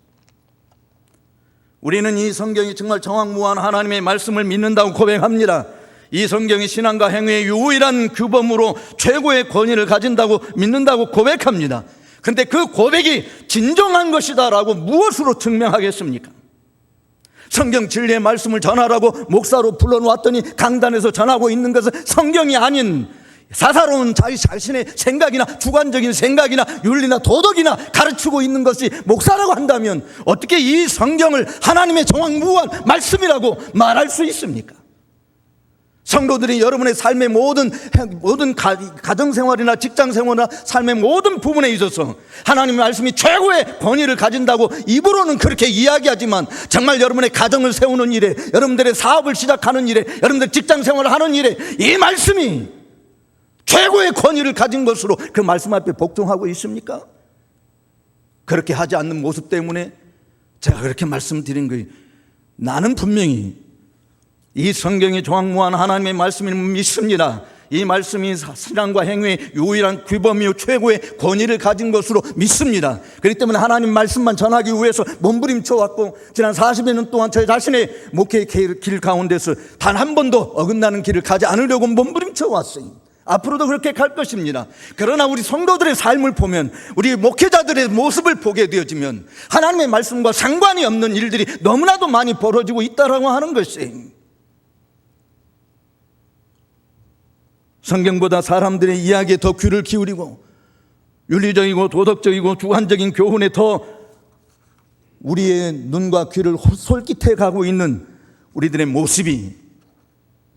우리는 이 성경이 정말 정확무한 하나님의 말씀을 믿는다고 고백합니다. 이 성경이 신앙과 행위의 유일한 규범으로 최고의 권위를 가진다고 믿는다고 고백합니다. 그런데 그 고백이 진정한 것이다라고 무엇으로 증명하겠습니까? 성경 진리의 말씀을 전하라고 목사로 불러놓았더니 강단에서 전하고 있는 것은 성경이 아닌 사사로운 자기 자신의 생각이나 주관적인 생각이나 윤리나 도덕이나 가르치고 있는 것이 목사라고 한다면 어떻게 이 성경을 하나님의 정확무한 말씀이라고 말할 수 있습니까? 성도들이 여러분의 삶의 모든 가정생활이나 직장생활이나 삶의 모든 부분에 있어서 하나님의 말씀이 최고의 권위를 가진다고 입으로는 그렇게 이야기하지만 정말 여러분의 가정을 세우는 일에, 여러분들의 사업을 시작하는 일에, 여러분들 직장생활을 하는 일에 이 말씀이 최고의 권위를 가진 것으로 그 말씀 앞에 복종하고 있습니까? 그렇게 하지 않는 모습 때문에 제가 그렇게 말씀드린 거예요. 나는 분명히 이 성경이 종합무한 하나님의 말씀을 믿습니다. 이 말씀이 신앙과 행위의 유일한 규범이요 최고의 권위를 가진 것으로 믿습니다. 그렇기 때문에 하나님 말씀만 전하기 위해서 몸부림쳐 왔고, 지난 40여 년 동안 제 자신의 목회의 길 가운데서 단 한 번도 어긋나는 길을 가지 않으려고 몸부림쳐 왔어요. 앞으로도 그렇게 갈 것입니다. 그러나 우리 성도들의 삶을 보면, 우리 목회자들의 모습을 보게 되어지면 하나님의 말씀과 상관이 없는 일들이 너무나도 많이 벌어지고 있다라고 하는 것이, 성경보다 사람들의 이야기에 더 귀를 기울이고 윤리적이고 도덕적이고 주관적인 교훈에 더 우리의 눈과 귀를 솔깃해 가고 있는 우리들의 모습이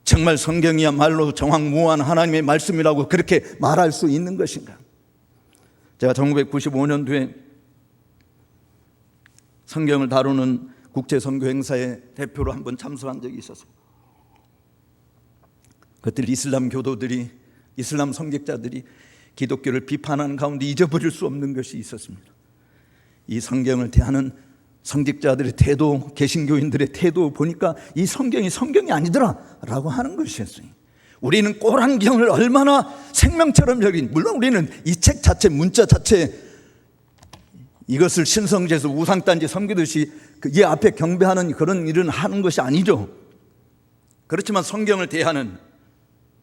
정말 성경이야말로 정확무한 하나님의 말씀이라고 그렇게 말할 수 있는 것인가? 제가 1995년도에 성경을 다루는 국제선교 행사에 대표로 한번 참석한 적이 있었어요. 그때 이슬람 교도들이, 이슬람 성직자들이 기독교를 비판하는 가운데 잊어버릴 수 없는 것이 있었습니다. 이 성경을 대하는 성직자들의 태도, 개신교인들의 태도 보니까 이 성경이 성경이 아니더라 라고 하는 것이었어요. 우리는 꼬란경을 얼마나 생명처럼 여긴, 물론 우리는 이 책 자체, 문자 자체, 이것을 신성제에서 우상단지 섬기듯이 이 앞에 경배하는 그런 일은 하는 것이 아니죠. 그렇지만 성경을 대하는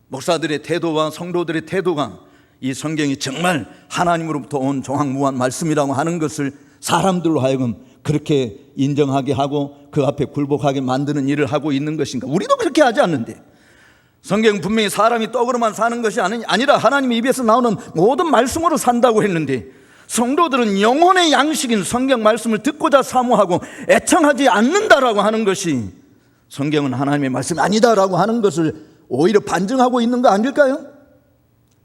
목사들의 태도와 성도들의 태도가 이 성경이 정말 하나님으로부터 온 정확무한 말씀이라고 하는 것을 사람들로 하여금 그렇게 인정하게 하고 그 앞에 굴복하게 만드는 일을 하고 있는 것인가? 우리도 그렇게 하지 않는데, 성경은 분명히 사람이 떡으로만 사는 것이 아니라 하나님의 입에서 나오는 모든 말씀으로 산다고 했는데, 성도들은 영혼의 양식인 성경 말씀을 듣고자 사모하고 애청하지 않는다라고 하는 것이 성경은 하나님의 말씀이 아니다라고 하는 것을 오히려 반증하고 있는 거 아닐까요?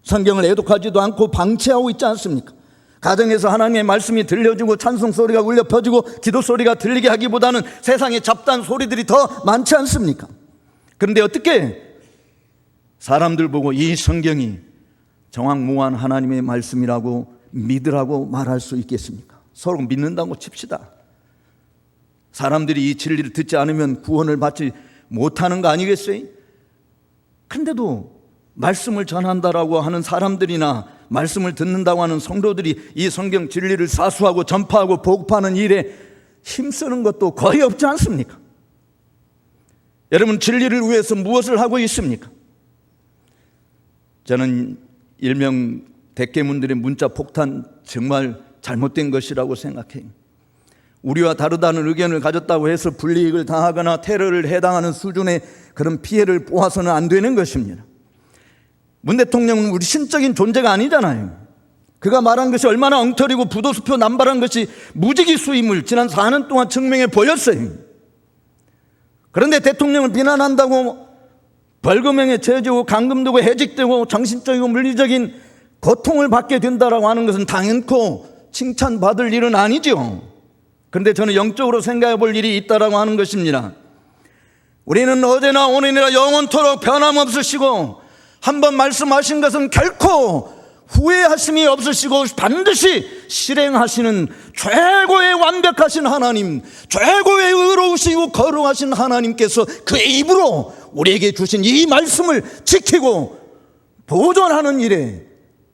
성경을 애독하지도 않고 방치하고 있지 않습니까? 가정에서 하나님의 말씀이 들려주고 찬송 소리가 울려 퍼지고 기도 소리가 들리게 하기보다는 세상의 잡다한 소리들이 더 많지 않습니까? 그런데 어떻게 사람들 보고 이 성경이 정확무한 하나님의 말씀이라고 믿으라고 말할 수 있겠습니까? 서로 믿는다고 칩시다. 사람들이 이 진리를 듣지 않으면 구원을 받지 못하는 거 아니겠어요? 그런데도 말씀을 전한다라고 하는 사람들이나 말씀을 듣는다고 하는 성도들이 이 성경 진리를 사수하고 전파하고 보급하는 일에 힘쓰는 것도 거의 없지 않습니까? 여러분, 진리를 위해서 무엇을 하고 있습니까? 저는 일명 대개문들의 문자 폭탄 정말 잘못된 것이라고 생각해요. 우리와 다르다는 의견을 가졌다고 해서 불이익을 당하거나 테러를 해당하는 수준의 그런 피해를 보아서는 안 되는 것입니다. 문 대통령은 우리 신적인 존재가 아니잖아요. 그가 말한 것이 얼마나 엉터리고 부도수표 남발한 것이 무지기수임을 지난 4년 동안 증명해 보였어요. 그런데 대통령을 비난한다고 벌금형에 처해지고 감금되고 해직되고 정신적이고 물리적인 고통을 받게 된다라고 하는 것은 당연코 칭찬받을 일은 아니죠. 그런데 저는 영적으로 생각해 볼 일이 있다라고 하는 것입니다. 우리는 어제나 오늘이나 영원토록 변함없으시고 한번 말씀하신 것은 결코 후회하심이 없으시고 반드시 실행하시는 최고의 완벽하신 하나님, 최고의 의로우시고 거룩하신 하나님께서 그의 입으로 우리에게 주신 이 말씀을 지키고 보존하는 일에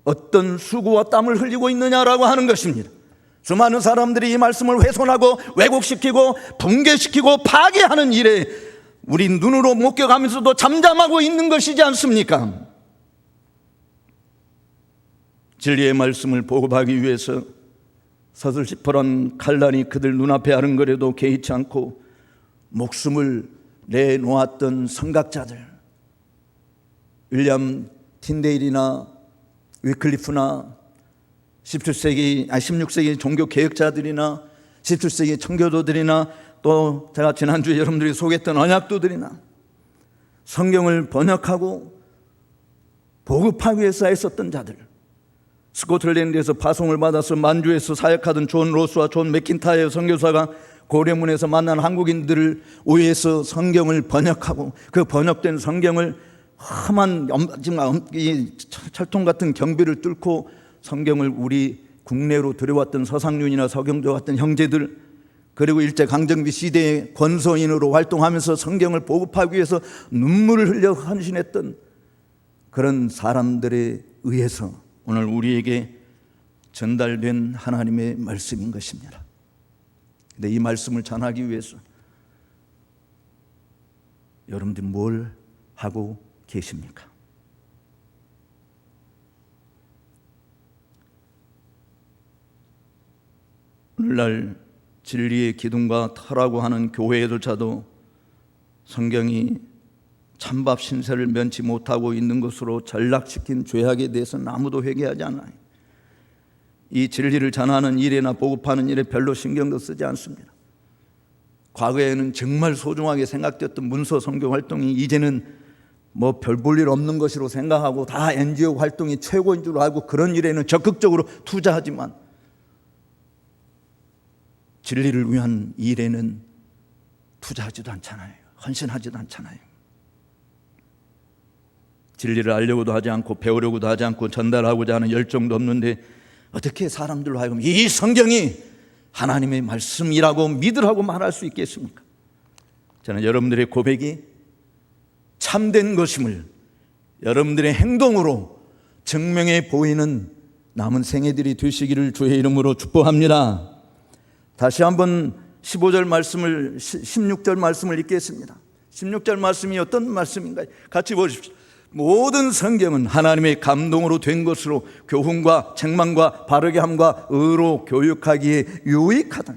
어떤 수고와 땀을 흘리고 있느냐라고 하는 것입니다. 수많은 사람들이 이 말씀을 훼손하고 왜곡시키고 붕괴시키고 파괴하는 일에 우리 눈으로 목격하면서도 잠잠하고 있는 것이지 않습니까? 진리의 말씀을 보급하기 위해서 서슬시퍼런 칼날이 그들 눈앞에 아른거려도 개의치 않고 목숨을 내놓았던 선각자들, 윌리엄 틴데일이나 위클리프나 16세기 종교개혁자들이나 17세기 청교도들이나 또 제가 지난주에 여러분들이 소개했던 언약도들이나 성경을 번역하고 보급하기 위해서 애썼던 자들, 스코틀랜드에서 파송을 받아서 만주에서 사역하던 존 로스와 존 맥킨타이어 선교사가 고려문에서 만난 한국인들을 위해서 성경을 번역하고 그 번역된 성경을 험한 이 철통 같은 경비를 뚫고 성경을 우리 국내로 들여왔던 서상윤이나 서경조 같은 형제들, 그리고 일제강점기 시대의 권서인으로 활동하면서 성경을 보급하기 위해서 눈물을 흘려 헌신했던 그런 사람들에 의해서 오늘 우리에게 전달된 하나님의 말씀인 것입니다. 근데 이 말씀을 전하기 위해서 여러분들 뭘 하고 계십니까? 오늘날 진리의 기둥과 터라고 하는 교회조차도 성경이 찬밥 신세를 면치 못하고 있는 것으로 전락시킨 죄악에 대해서는 아무도 회개하지 않아요. 이 진리를 전하는 일이나 보급하는 일에 별로 신경도 쓰지 않습니다. 과거에는 정말 소중하게 생각되었던 문서 선교 활동이 이제는 뭐 별 볼 일 없는 것으로 생각하고 다 NGO 활동이 최고인 줄 알고 그런 일에는 적극적으로 투자하지만 진리를 위한 일에는 투자하지도 않잖아요. 헌신하지도 않잖아요. 진리를 알려고도 하지 않고 배우려고도 하지 않고 전달하고자 하는 열정도 없는데 어떻게 사람들로 하여금 이 성경이 하나님의 말씀이라고 믿으라고 말할 수 있겠습니까? 저는 여러분들의 고백이 참된 것임을 여러분들의 행동으로 증명해 보이는 남은 생애들이 되시기를 주의 이름으로 축복합니다. 다시 한번 15절 말씀을 16절 말씀을 읽겠습니다. 16절 말씀이 어떤 말씀인가요? 같이 보십시오. 모든 성경은 하나님의 감동으로 된 것으로 교훈과 책망과 바르게 함과 의로 교육하기에 유익하다.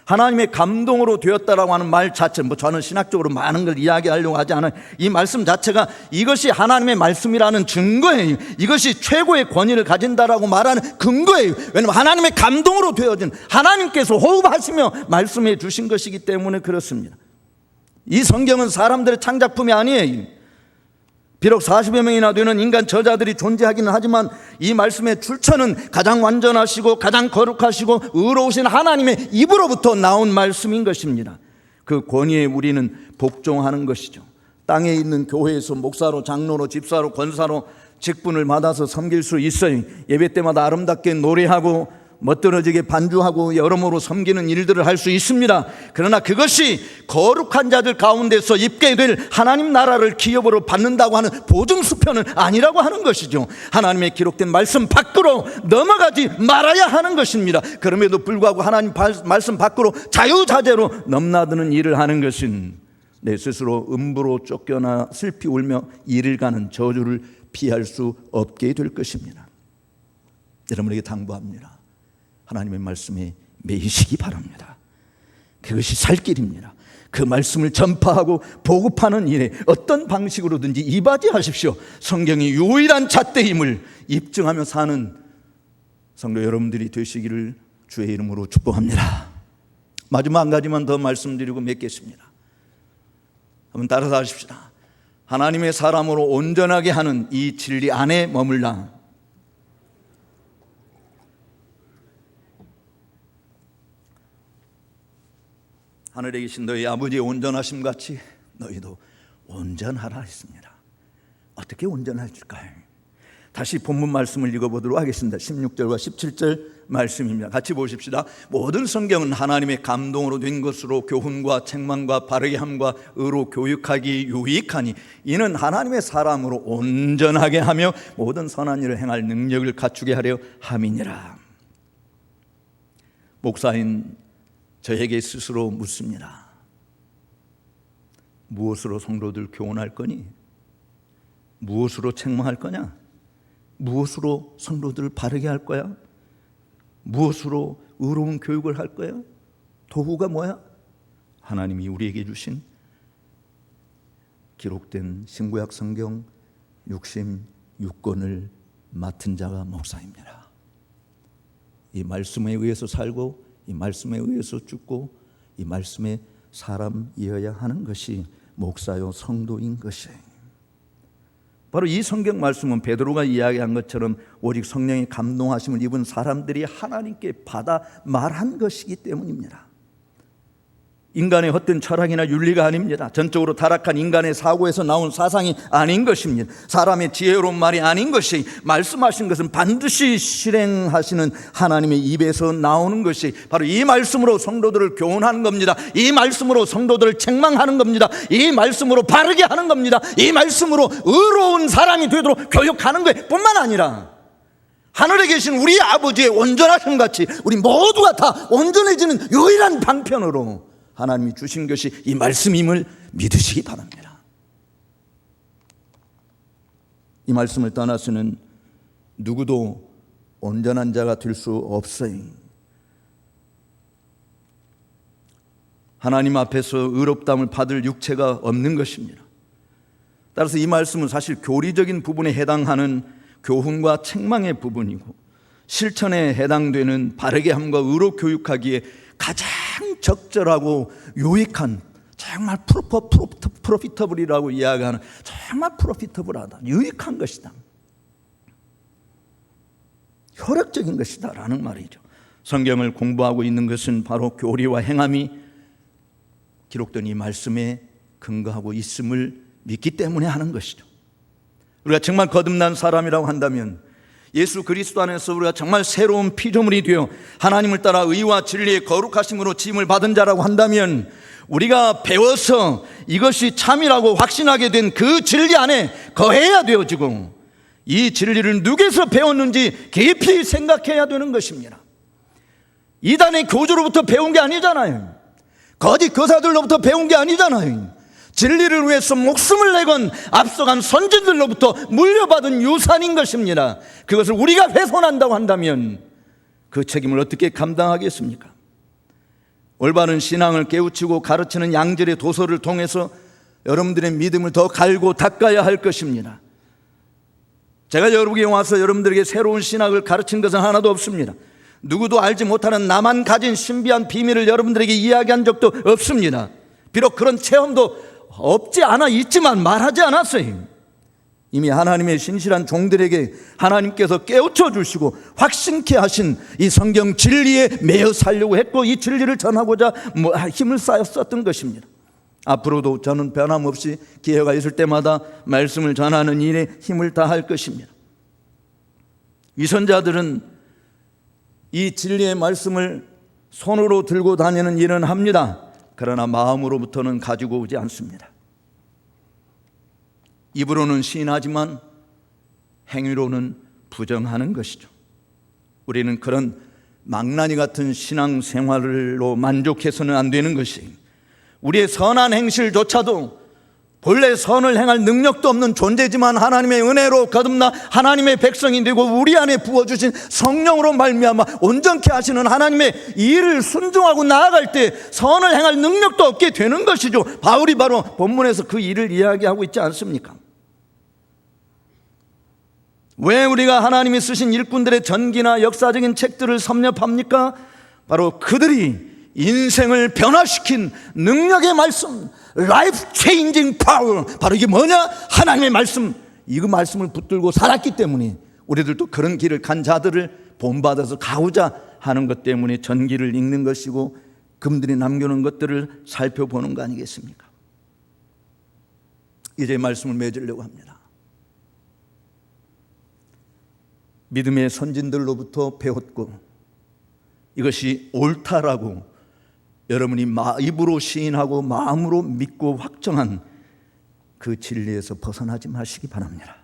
하나님의 감동으로 되었다라고 하는 말 자체, 저는 신학적으로 많은 걸 이야기하려고 하지 않아요. 이 말씀 자체가 이것이 하나님의 말씀이라는 증거예요. 이것이 최고의 권위를 가진다라고 말하는 근거예요. 왜냐하면 하나님의 감동으로 되어진, 하나님께서 호흡하시며 말씀해 주신 것이기 때문에 그렇습니다. 이 성경은 사람들의 창작품이 아니에요. 비록 40여 명이나 되는 인간 저자들이 존재하기는 하지만 이 말씀의 출처는 가장 완전하시고 가장 거룩하시고 의로우신 하나님의 입으로부터 나온 말씀인 것입니다. 그 권위에 우리는 복종하는 것이죠. 땅에 있는 교회에서 목사로, 장로로, 집사로, 권사로 직분을 받아서 섬길 수 있어요. 예배 때마다 아름답게 노래하고 멋들어지게 반주하고 여러모로 섬기는 일들을 할 수 있습니다. 그러나 그것이 거룩한 자들 가운데서 입게 될 하나님 나라를 기업으로 받는다고 하는 보증수표는 아니라고 하는 것이죠. 하나님의 기록된 말씀 밖으로 넘어가지 말아야 하는 것입니다. 그럼에도 불구하고 하나님 말씀 밖으로 자유자재로 넘나드는 일을 하는 것은 내 스스로 음부로 쫓겨나 슬피 울며 이를 가는 저주를 피할 수 없게 될 것입니다. 여러분에게 당부합니다. 하나님의 말씀에 매이시기 바랍니다. 그것이 살 길입니다. 그 말씀을 전파하고 보급하는 일에 어떤 방식으로든지 이바지하십시오. 성경이 유일한 잣대임을 입증하며 사는 성도 여러분들이 되시기를 주의 이름으로 축복합니다. 마지막 한 가지만 더 말씀드리고 맺겠습니다. 한번 따라서 하십시다. 하나님의 사람으로 온전하게 하는 이 진리 안에 머물라. 하늘에 계신 너희 아버지의 온전하심 같이 너희도 온전하라 했습니다. 어떻게 온전해질까요? 다시 본문 말씀을 읽어보도록 하겠습니다. 16절과 17절 말씀입니다. 같이 보십시다. 모든 성경은 하나님의 감동으로 된 것으로 교훈과 책망과 바르게 함과 의로 교육하기 유익하니 이는 하나님의 사람으로 온전하게 하며 모든 선한 일을 행할 능력을 갖추게 하려 함이니라. 목사인 저에게 스스로 묻습니다. 무엇으로 성도들 교훈할 거니? 무엇으로 책망할 거냐? 무엇으로 성도들을 바르게 할 거야? 무엇으로 의로운 교육을 할 거야? 도구가 뭐야? 하나님이 우리에게 주신 기록된 신구약 성경 66권을 맡은 자가 목사입니다. 이 말씀에 의해서 살고 이 말씀에 의해서 죽고 이 말씀의 사람이어야 하는 것이 목사요 성도인 것이에요. 바로 이 성경 말씀은 베드로가 이야기한 것처럼 오직 성령의 감동하심을 입은 사람들이 하나님께 받아 말한 것이기 때문입니다. 인간의 헛된 철학이나 윤리가 아닙니다. 전적으로 타락한 인간의 사고에서 나온 사상이 아닌 것입니다. 사람의 지혜로운 말이 아닌 것이, 말씀하신 것은 반드시 실행하시는 하나님의 입에서 나오는 것이, 바로 이 말씀으로 성도들을 교훈하는 겁니다. 이 말씀으로 성도들을 책망하는 겁니다. 이 말씀으로 바르게 하는 겁니다. 이 말씀으로 의로운 사람이 되도록 교육하는 것 뿐만 아니라 하늘에 계신 우리 아버지의 온전하심 같이 우리 모두가 다 온전해지는 유일한 방편으로 하나님이 주신 것이 이 말씀임을 믿으시기 바랍니다. 이 말씀을 떠나서는 누구도 온전한 자가 될 수 없어요. 하나님 앞에서 의롭다함을 받을 육체가 없는 것입니다. 따라서 이 말씀은 사실 교리적인 부분에 해당하는 교훈과 책망의 부분이고, 실천에 해당되는 바르게 함과 의로 교육하기에 가장 적절하고 유익한, 정말 프로피터블이라고 이야기하는, 정말 프로피터블하다, 유익한 것이다, 효력적인 것이다 라는 말이죠. 성경을 공부하고 있는 것은 바로 교리와 행함이 기록된 이 말씀에 근거하고 있음을 믿기 때문에 하는 것이죠. 우리가 정말 거듭난 사람이라고 한다면, 예수 그리스도 안에서 우리가 정말 새로운 피조물이 되어 하나님을 따라 의와 진리의 거룩하심으로 지음을 받은 자라고 한다면, 우리가 배워서 이것이 참이라고 확신하게 된 그 진리 안에 거해야 되어지고, 이 진리를 누구에서 배웠는지 깊이 생각해야 되는 것입니다. 이단의 교주로부터 배운 게 아니잖아요. 거짓 교사들로부터 배운 게 아니잖아요. 진리를 위해서 목숨을 내건 앞서간 선진들로부터 물려받은 유산인 것입니다. 그것을 우리가 훼손한다고 한다면 그 책임을 어떻게 감당하겠습니까? 올바른 신앙을 깨우치고 가르치는 양질의 도서를 통해서 여러분들의 믿음을 더 갈고 닦아야 할 것입니다. 제가 여러분에게 와서 여러분들에게 새로운 신학을 가르친 것은 하나도 없습니다. 누구도 알지 못하는 나만 가진 신비한 비밀을 여러분들에게 이야기한 적도 없습니다. 비록 그런 체험도 없지 않아 있지만 말하지 않았어요. 이미 하나님의 신실한 종들에게 하나님께서 깨우쳐 주시고 확신케 하신 이 성경 진리에 매여 살려고 했고, 이 진리를 전하고자 힘을 쌓여 썼던 것입니다. 앞으로도 저는 변함없이 기회가 있을 때마다 말씀을 전하는 일에 힘을 다할 것입니다. 위선자들은 이 진리의 말씀을 손으로 들고 다니는 일은 합니다. 그러나 마음으로부터는 가지고 오지 않습니다. 입으로는 시인하지만 행위로는 부정하는 것이죠. 우리는 그런 망나니 같은 신앙생활로 만족해서는 안 되는 것이, 우리의 선한 행실조차도 본래 선을 행할 능력도 없는 존재지만 하나님의 은혜로 거듭나 하나님의 백성이 되고 우리 안에 부어주신 성령으로 말미암아 온전케 하시는 하나님의 일을 순종하고 나아갈 때 선을 행할 능력도 없게 되는 것이죠. 바울이 바로 본문에서 그 일을 이야기하고 있지 않습니까? 왜 우리가 하나님이 쓰신 일꾼들의 전기나 역사적인 책들을 섭렵합니까? 바로 그들이 인생을 변화시킨 능력의 말씀, 라이프 체인징 파워, 바로 이게 뭐냐? 하나님의 말씀, 이 말씀을 붙들고 살았기 때문에 우리들도 그런 길을 간 자들을 본받아서 가고자 하는 것 때문에 전기를 읽는 것이고 금들이 남겨놓은 것들을 살펴보는 거 아니겠습니까? 이제 말씀을 맺으려고 합니다. 믿음의 선진들로부터 배웠고 이것이 옳다라고 여러분이 입으로 시인하고 마음으로 믿고 확정한 그 진리에서 벗어나지 마시기 바랍니다.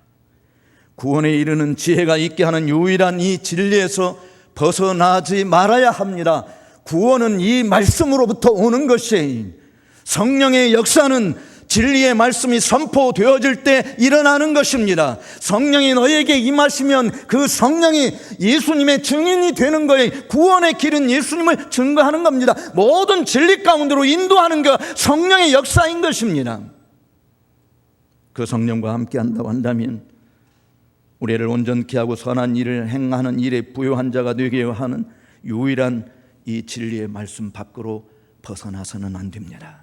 구원에 이르는 지혜가 있게 하는 유일한 이 진리에서 벗어나지 말아야 합니다. 구원은 이 말씀으로부터 오는 것이에요. 성령의 역사는 진리의 말씀이 선포되어질 때 일어나는 것입니다. 성령이 너에게 임하시면 그 성령이 예수님의 증인이 되는 거예요. 구원의 길은 예수님을 증거하는 겁니다. 모든 진리 가운데로 인도하는 것, 성령의 역사인 것입니다. 그 성령과 함께 한다고 한다면 우리를 온전케 하고 선한 일을 행하는 일에 부요한 자가 되게 하는 유일한 이 진리의 말씀 밖으로 벗어나서는 안 됩니다.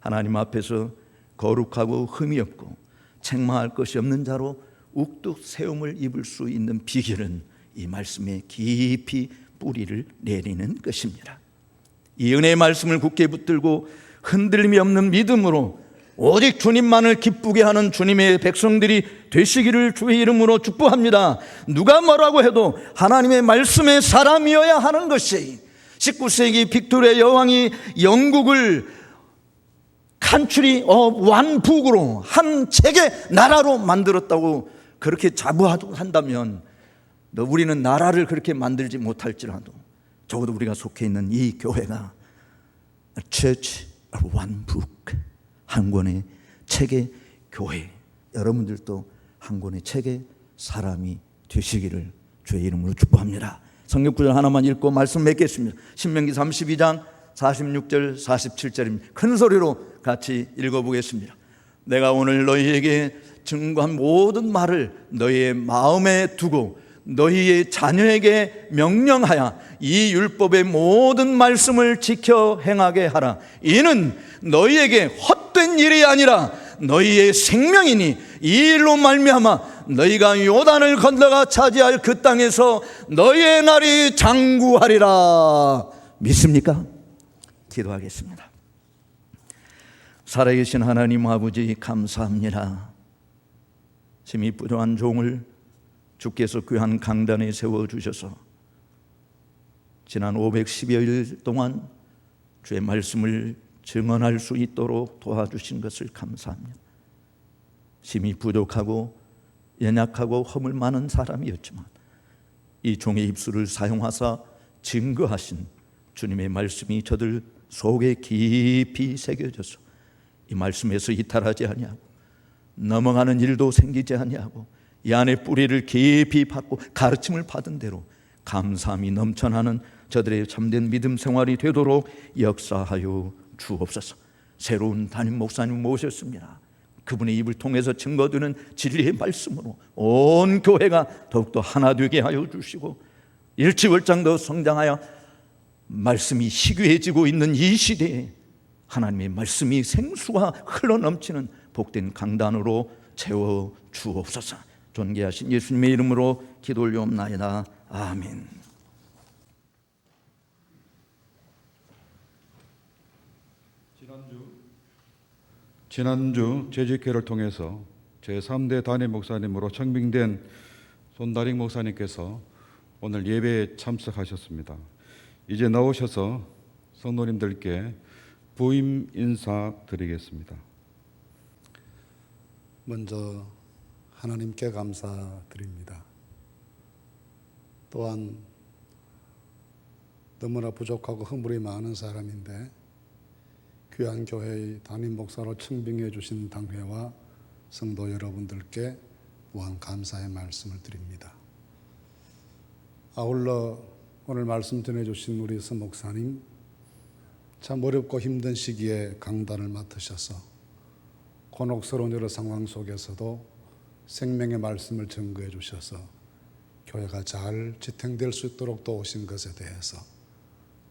하나님 앞에서 거룩하고 흠이 없고 책망할 것이 없는 자로 우뚝 세움을 입을 수 있는 비결은 이 말씀에 깊이 뿌리를 내리는 것입니다. 이 은혜의 말씀을 굳게 붙들고 흔들림이 없는 믿음으로 오직 주님만을 기쁘게 하는 주님의 백성들이 되시기를 주의 이름으로 축복합니다. 누가 뭐라고 해도 하나님의 말씀의 사람이어야 하는 것이 19세기 빅토리아 여왕이 영국을 컨트리 완북으로 한 책의 나라로 만들었다고 그렇게 자부한다면 우리는 나라를 그렇게 만들지 못할지라도 적어도 우리가 속해 있는 이 교회가 Church of One Book, 한 권의 책의 교회, 여러분들도 한 권의 책의 사람이 되시기를 주의 이름으로 축복합니다. 성경 구절 하나만 읽고 말씀 맺겠습니다. 신명기 32장 46절 47절입니다. 큰 소리로 같이 읽어보겠습니다. 내가 오늘 너희에게 증거한 모든 말을 너희의 마음에 두고 너희의 자녀에게 명령하여 이 율법의 모든 말씀을 지켜 행하게 하라. 이는 너희에게 헛된 일이 아니라 너희의 생명이니 이 일로 말미암아 너희가 요단을 건너가 차지할 그 땅에서 너희의 날이 장구하리라. 믿습니까? 기도하겠습니다. 살아계신 하나님 아버지 감사합니다. 힘이 부족한 종을 주께서 귀한 강단에 세워주셔서 지난 510여일 동안 주의 말씀을 증언할 수 있도록 도와주신 것을 감사합니다. 힘이 부족하고 연약하고 허물 많은 사람이었지만 이 종의 입술을 사용하사 증거하신 주님의 말씀이 저들 속에 깊이 새겨져서 이 말씀에서 이탈하지 아니하고 넘어가는 일도 생기지 아니하고 이 안에 뿌리를 깊이 받고 가르침을 받은 대로 감사함이 넘쳐나는 저들의 참된 믿음 생활이 되도록 역사하여 주옵소서. 새로운 담임 목사님 모셨습니다. 그분의 입을 통해서 증거되는 진리의 말씀으로 온 교회가 더욱더 하나 되게 하여 주시고 일치월장 더 성장하여 말씀이 희귀해지고 있는 이 시대에 하나님의 말씀이 생수가 흘러넘치는 복된 강단으로 채워 주옵소서. 존귀하신 예수님의 이름으로 기도 올려옵나이다. 아멘. 지난주 재직회를 통해서 제3대 담임 목사님으로 청빙된 손다릭 목사님께서 오늘 예배에 참석하셨습니다. 이제 나오셔서 성도님들께 부임 인사 드리겠습니다. 먼저 하나님께 감사드립니다. 또한 너무나 부족하고 허물이 많은 사람인데 귀한 교회의 담임 목사로 청빙해 주신 당회와 성도 여러분들께 무한 감사의 말씀을 드립니다. 아울러 오늘 말씀 전해주신 우리 서 목사님, 참 어렵고 힘든 시기에 강단을 맡으셔서 곤혹스러운 여러 상황 속에서도 생명의 말씀을 전거해 주셔서 교회가 잘 지탱될 수 있도록 도우신 것에 대해서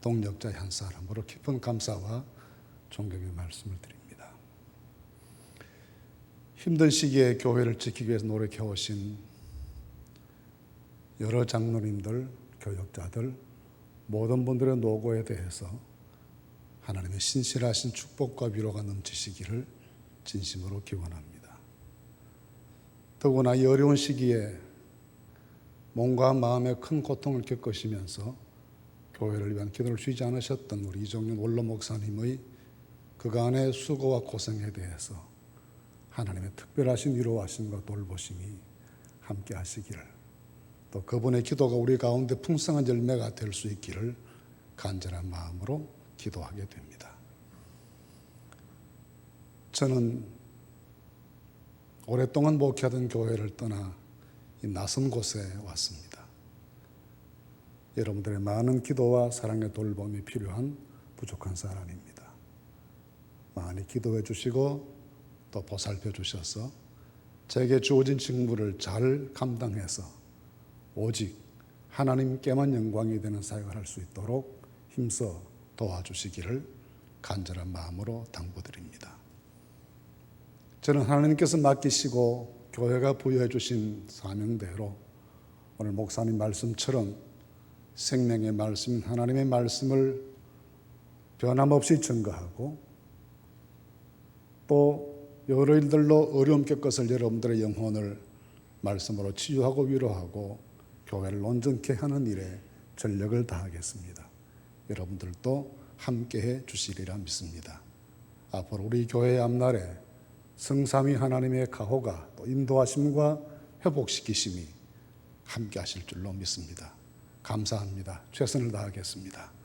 동력자의 한 사람으로 깊은 감사와 존경의 말씀을 드립니다. 힘든 시기에 교회를 지키기 위해서 노력해 오신 여러 장로님들, 교역자들, 모든 분들의 노고에 대해서 하나님의 신실하신 축복과 위로가 넘치시기를 진심으로 기원합니다. 더구나 이 어려운 시기에 몸과 마음의 큰 고통을 겪으시면서 교회를 위한 기도를 쉬지 않으셨던 우리 이종윤 원로 목사님의 그간의 수고와 고생에 대해서 하나님의 특별하신 위로하심과 돌보심이 함께 하시기를, 또 그분의 기도가 우리 가운데 풍성한 열매가 될 수 있기를 간절한 마음으로 기도하게 됩니다. 저는 오랫동안 목회하던 교회를 떠나 이 낯선 곳에 왔습니다. 여러분들의 많은 기도와 사랑의 돌봄이 필요한 부족한 사람입니다. 많이 기도해 주시고 또 보살펴 주셔서 제게 주어진 직무를 잘 감당해서 오직 하나님께만 영광이 되는 사역을 할 수 있도록 힘써 도와주시기를 간절한 마음으로 당부드립니다. 저는 하나님께서 맡기시고 교회가 부여해 주신 사명대로 오늘 목사님 말씀처럼 생명의 말씀, 하나님의 말씀을 변함없이 증거하고 또 여러 일들로 어려움 겪었을 여러분들의 영혼을 말씀으로 치유하고 위로하고 교회를 온전케 하는 일에 전력을 다하겠습니다. 여러분들도 함께해 주시리라 믿습니다. 앞으로 우리 교회의 앞날에 성삼위 하나님의 가호가 또 인도하심과 회복시키심이 함께 하실 줄로 믿습니다. 감사합니다. 최선을 다하겠습니다.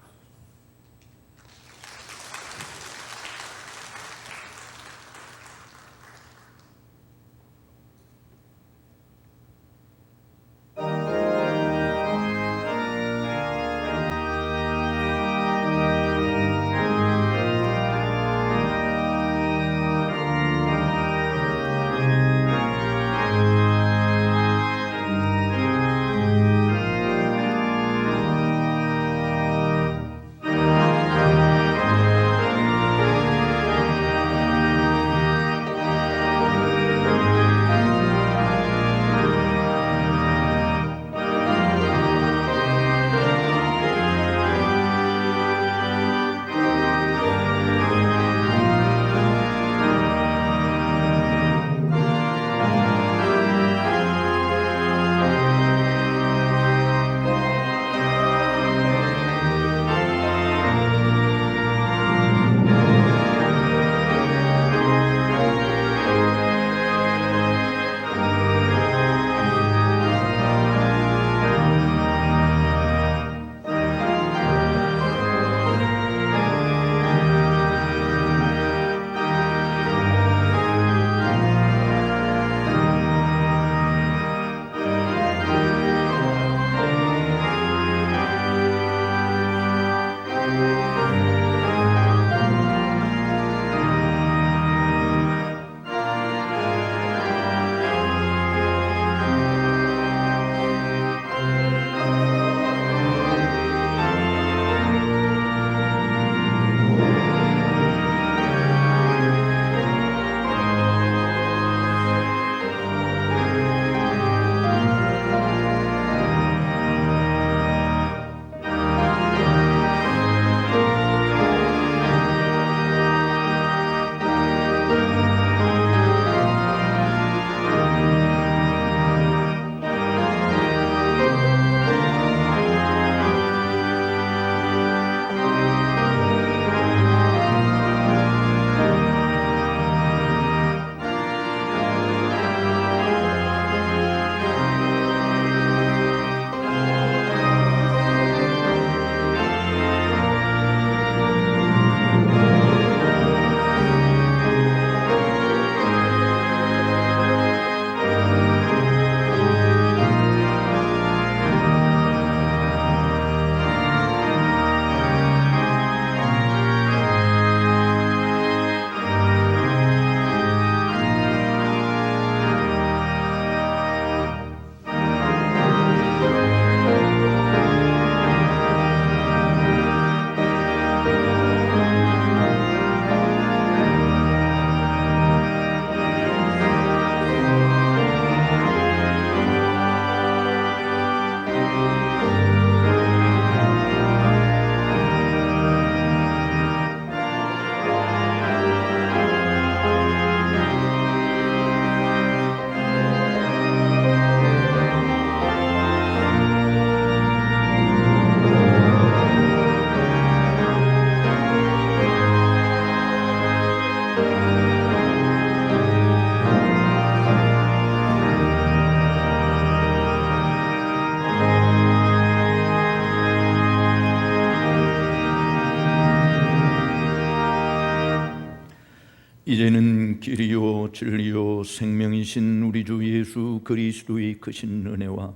이제는 길이요 진리요 생명이신 우리 주 예수 그리스도의 크신 은혜와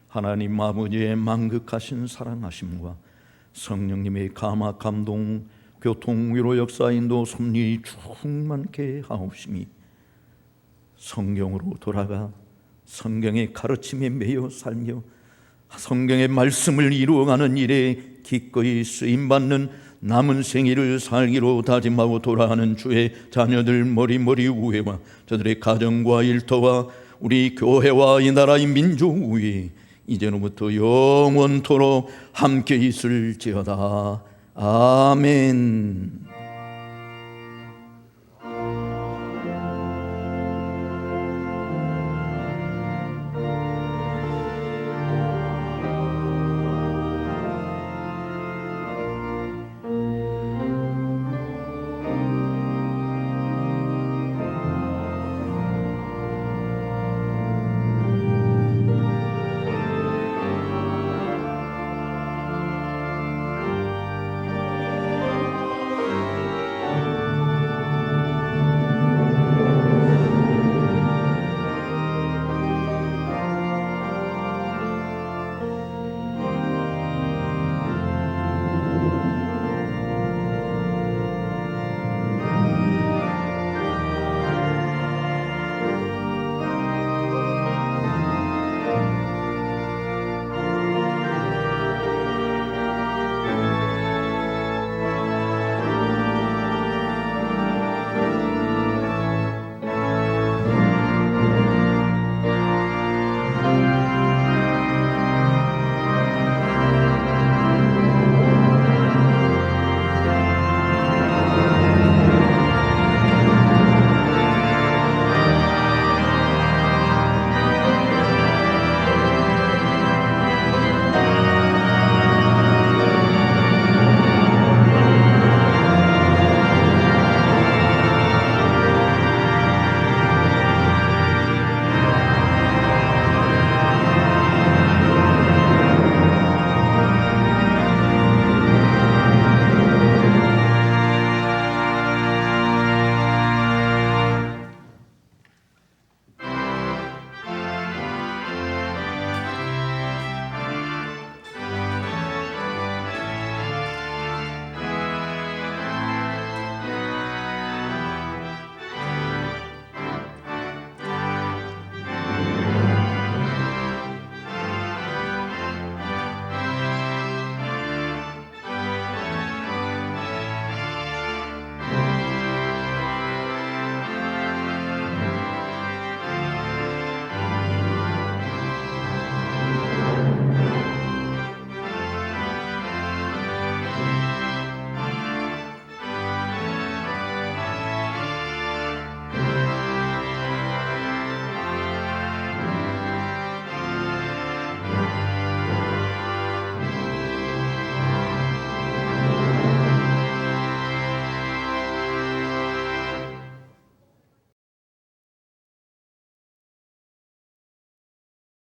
하나님 아버지의 만극하신 사랑하심과 성령님의 감화 감동 교통 위로 역사 인도 섭리 충만케 하옵심이 성경으로 돌아가 성경의 가르침에 매여 살며 성경의 말씀을 이루어가는 일에 기꺼이 쓰임받는 남은 생일을 살기로 다짐하고 돌아가는 주의 자녀들 머리머리 위에와 저들의 가정과 일터와 우리 교회와 이 나라의 민족 위에 이제로부터 영원토록 함께 있을지어다. 아멘.